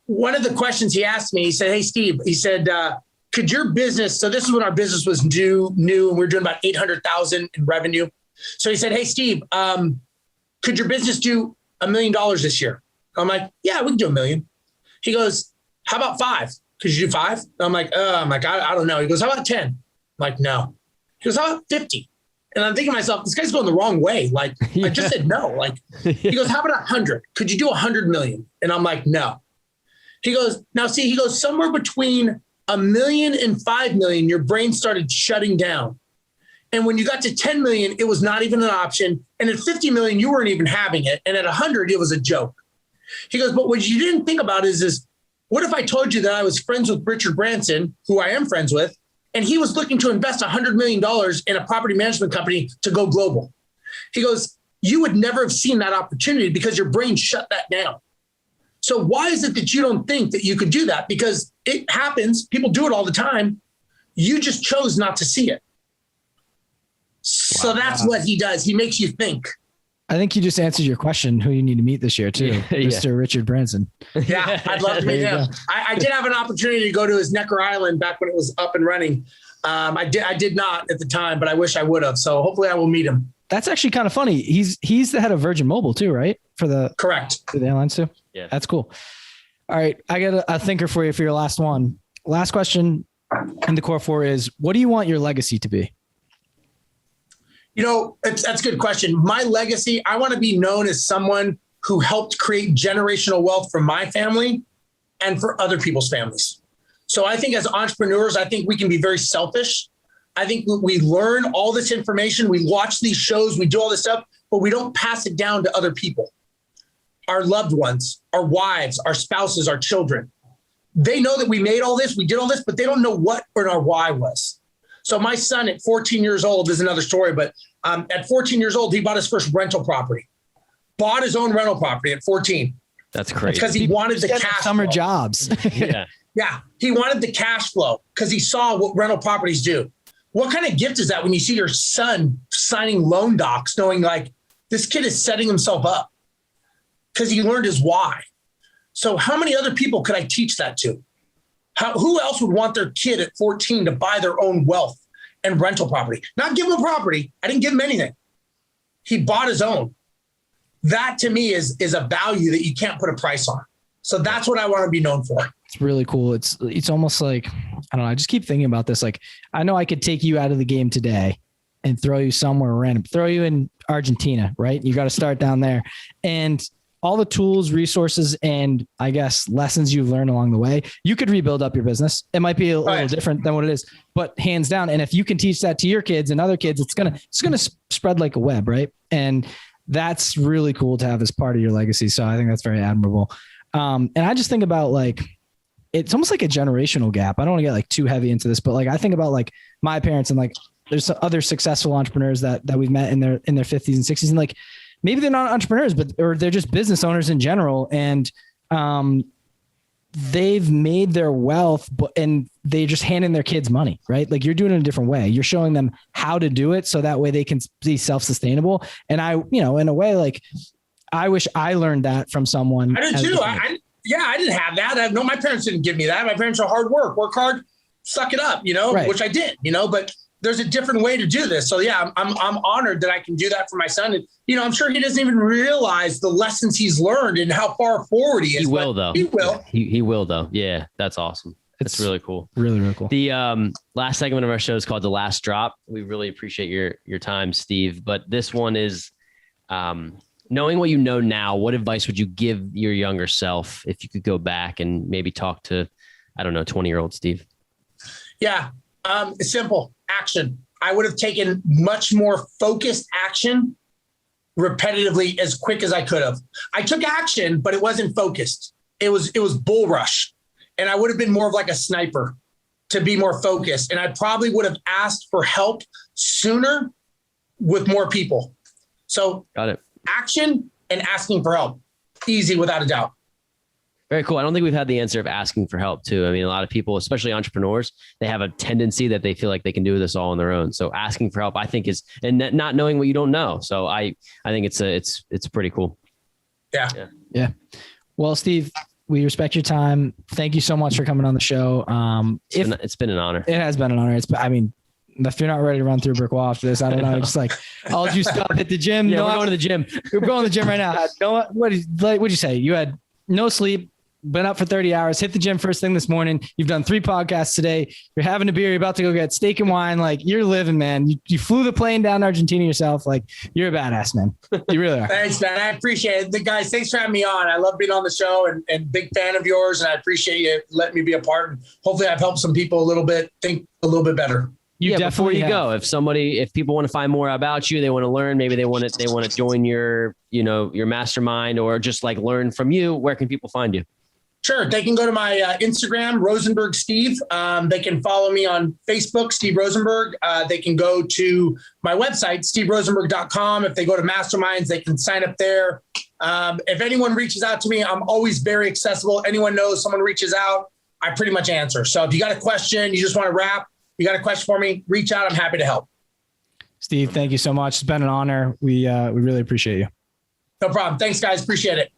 One of the questions he asked me, he said, "Hey, Steve," he said, could your business, so this is when our business was new and we were doing about 800,000 in revenue. So he said, "Hey, Steve, could your business do $1 million this year?" I'm like, "Yeah, we can do $1 million." He goes, "How about 5? Could you do 5?" I'm like, I don't know. He goes, "How about 10? I'm like, "No." He goes, "How about 50? And I'm thinking to myself, this guy's going the wrong way. Like, I just said no. Like, he goes, "How about 100? Could you do 100 million?" And I'm like, "No." He goes, "Somewhere between 1 million and 5 million, your brain started shutting down. And when you got to 10 million, it was not even an option. And at 50 million, you weren't even having it. And at 100, it was a joke." He goes, "But what you didn't think about is what if I told you that I was friends with Richard Branson, who I am friends with, and he was looking to invest $100 million in a property management company to go global?" He goes, "You would never have seen that opportunity because your brain shut that down. So why is it that you don't think that you could do that? Because it happens. People do it all the time. You just chose not to see it." So that's what he does. He makes you think. I think you just answered your question, who you need to meet this year too, Mr. Richard Branson. Yeah, I'd love to meet him. I did have an opportunity to go to his Necker Island back when it was up and running. I did not at the time, but I wish I would have. So hopefully I will meet him. That's actually kind of funny. He's the head of Virgin Mobile too, right? Correct. For the airlines too? Yeah. That's cool. All right. I got a thinker for you for your last one. Last question in the core 4 is, what do you want your legacy to be? That's a good question. My legacy, I want to be known as someone who helped create generational wealth for my family and for other people's families. So I think as entrepreneurs, I think we can be very selfish. I think we learn all this information. We watch these shows, we do all this stuff, but we don't pass it down to other people. Our loved ones, our wives, our spouses, our children. They know that we made all this, we did all this, but they don't know what our why was. So my son at 14 years old is another story, but at 14 years old, he bought his first rental property, bought his own rental property at 14. That's crazy. Because he wanted the cash summer flow. Jobs. Yeah. Yeah. He wanted the cash flow because he saw what rental properties do. What kind of gift is that when you see your son signing loan docs, knowing like This kid is setting himself up because he learned his why. So how many other people could I teach that to? Who else would want their kid at 14 to buy their own wealth and rental property? Not give him a property. I didn't give him anything. He bought his own. That to me is a value that you can't put a price on. So that's what I want to be known for. It's really cool. It's almost like, I don't know. I just keep thinking about this. Like, I know I could take you out of the game today and throw you somewhere random, throw you in Argentina, right? You got to start down there. And all the tools, resources, and I guess lessons you've learned along the way, you could rebuild up your business. It might be a little different than what it is, but hands down. And if you can teach that to your kids and other kids, it's going to spread like a web. Right. And that's really cool to have as part of your legacy. So I think that's very admirable. And I just think about like, it's almost like a generational gap. I don't want to get like too heavy into this, but like, I think about like my parents and like, there's some other successful entrepreneurs that we've met in their 50s and 60s. And like, maybe they're not entrepreneurs, or they're just business owners in general. And they've made their wealth, and they just hand in their kids money, right? Like you're doing it a different way. You're showing them how to do it so that way they can be self-sustainable. And I, in a way, like I wish I learned that from someone. I did too. I didn't have that. No, my parents didn't give me that. My parents are hard work hard, suck it up, right. Which I did, but there's a different way to do this. So yeah, I'm honored that I can do that for my son. And, I'm sure he doesn't even realize the lessons he's learned and how far forward he is. He will though. He will. He will though. Yeah. That's awesome. It's really cool. Really, really cool. The last segment of our show is called The Last Drop. We really appreciate your time, Steve. But this one is knowing what you know now, what advice would you give your younger self if you could go back and maybe talk to, 20-year-old Steve? Yeah. It's simple. Action. I would have taken much more focused action repetitively as quick as I could have. I took action, but it wasn't focused. It was bull rush. And I would have been more of like a sniper to be more focused. And I probably would have asked for help sooner with more people. So got it. Action and asking for help. Easy without a doubt. Very cool. I don't think we've had the answer of asking for help too. I mean, a lot of people, especially entrepreneurs, they have a tendency that they feel like they can do this all on their own. So asking for help, I think and not knowing what you don't know. So I think it's pretty cool. Yeah. Well, Steve, we respect your time. Thank you so much for coming on the show. It's been an honor. It has been an honor. If you're not ready to run through a brick wall after this, I don't know. Just like, I'll just stop at the gym. Yeah, we're going to the gym. We're going to the gym right now. What'd you say? You had no sleep, been up for 30 hours, hit the gym first thing this morning. You've done 3 podcasts today. You're having a beer. You're about to go get steak and wine. Like you're living, man. You flew the plane down to Argentina yourself. Like you're a badass, man. You really are. Thanks, man. I appreciate it. Guys, thanks for having me on. I love being on the show and big fan of yours. And I appreciate you letting me be a part. And hopefully I've helped some people a little bit think a little bit better. Before you go, if people want to find more about you, they want to learn, maybe they want to join your mastermind or just like learn from you, where can people find you? Sure. They can go to my Instagram, Rozenberg Steve. They can follow me on Facebook, Steve Rozenberg. They can go to my website, steverozenberg.com. If they go to masterminds, they can sign up there. If anyone reaches out to me, I'm always very accessible. Anyone knows someone reaches out, I pretty much answer. So if you got a question, you just want to rap, you got a question for me, reach out. I'm happy to help. Steve, thank you so much. It's been an honor. We really appreciate you. No problem. Thanks, guys. Appreciate it.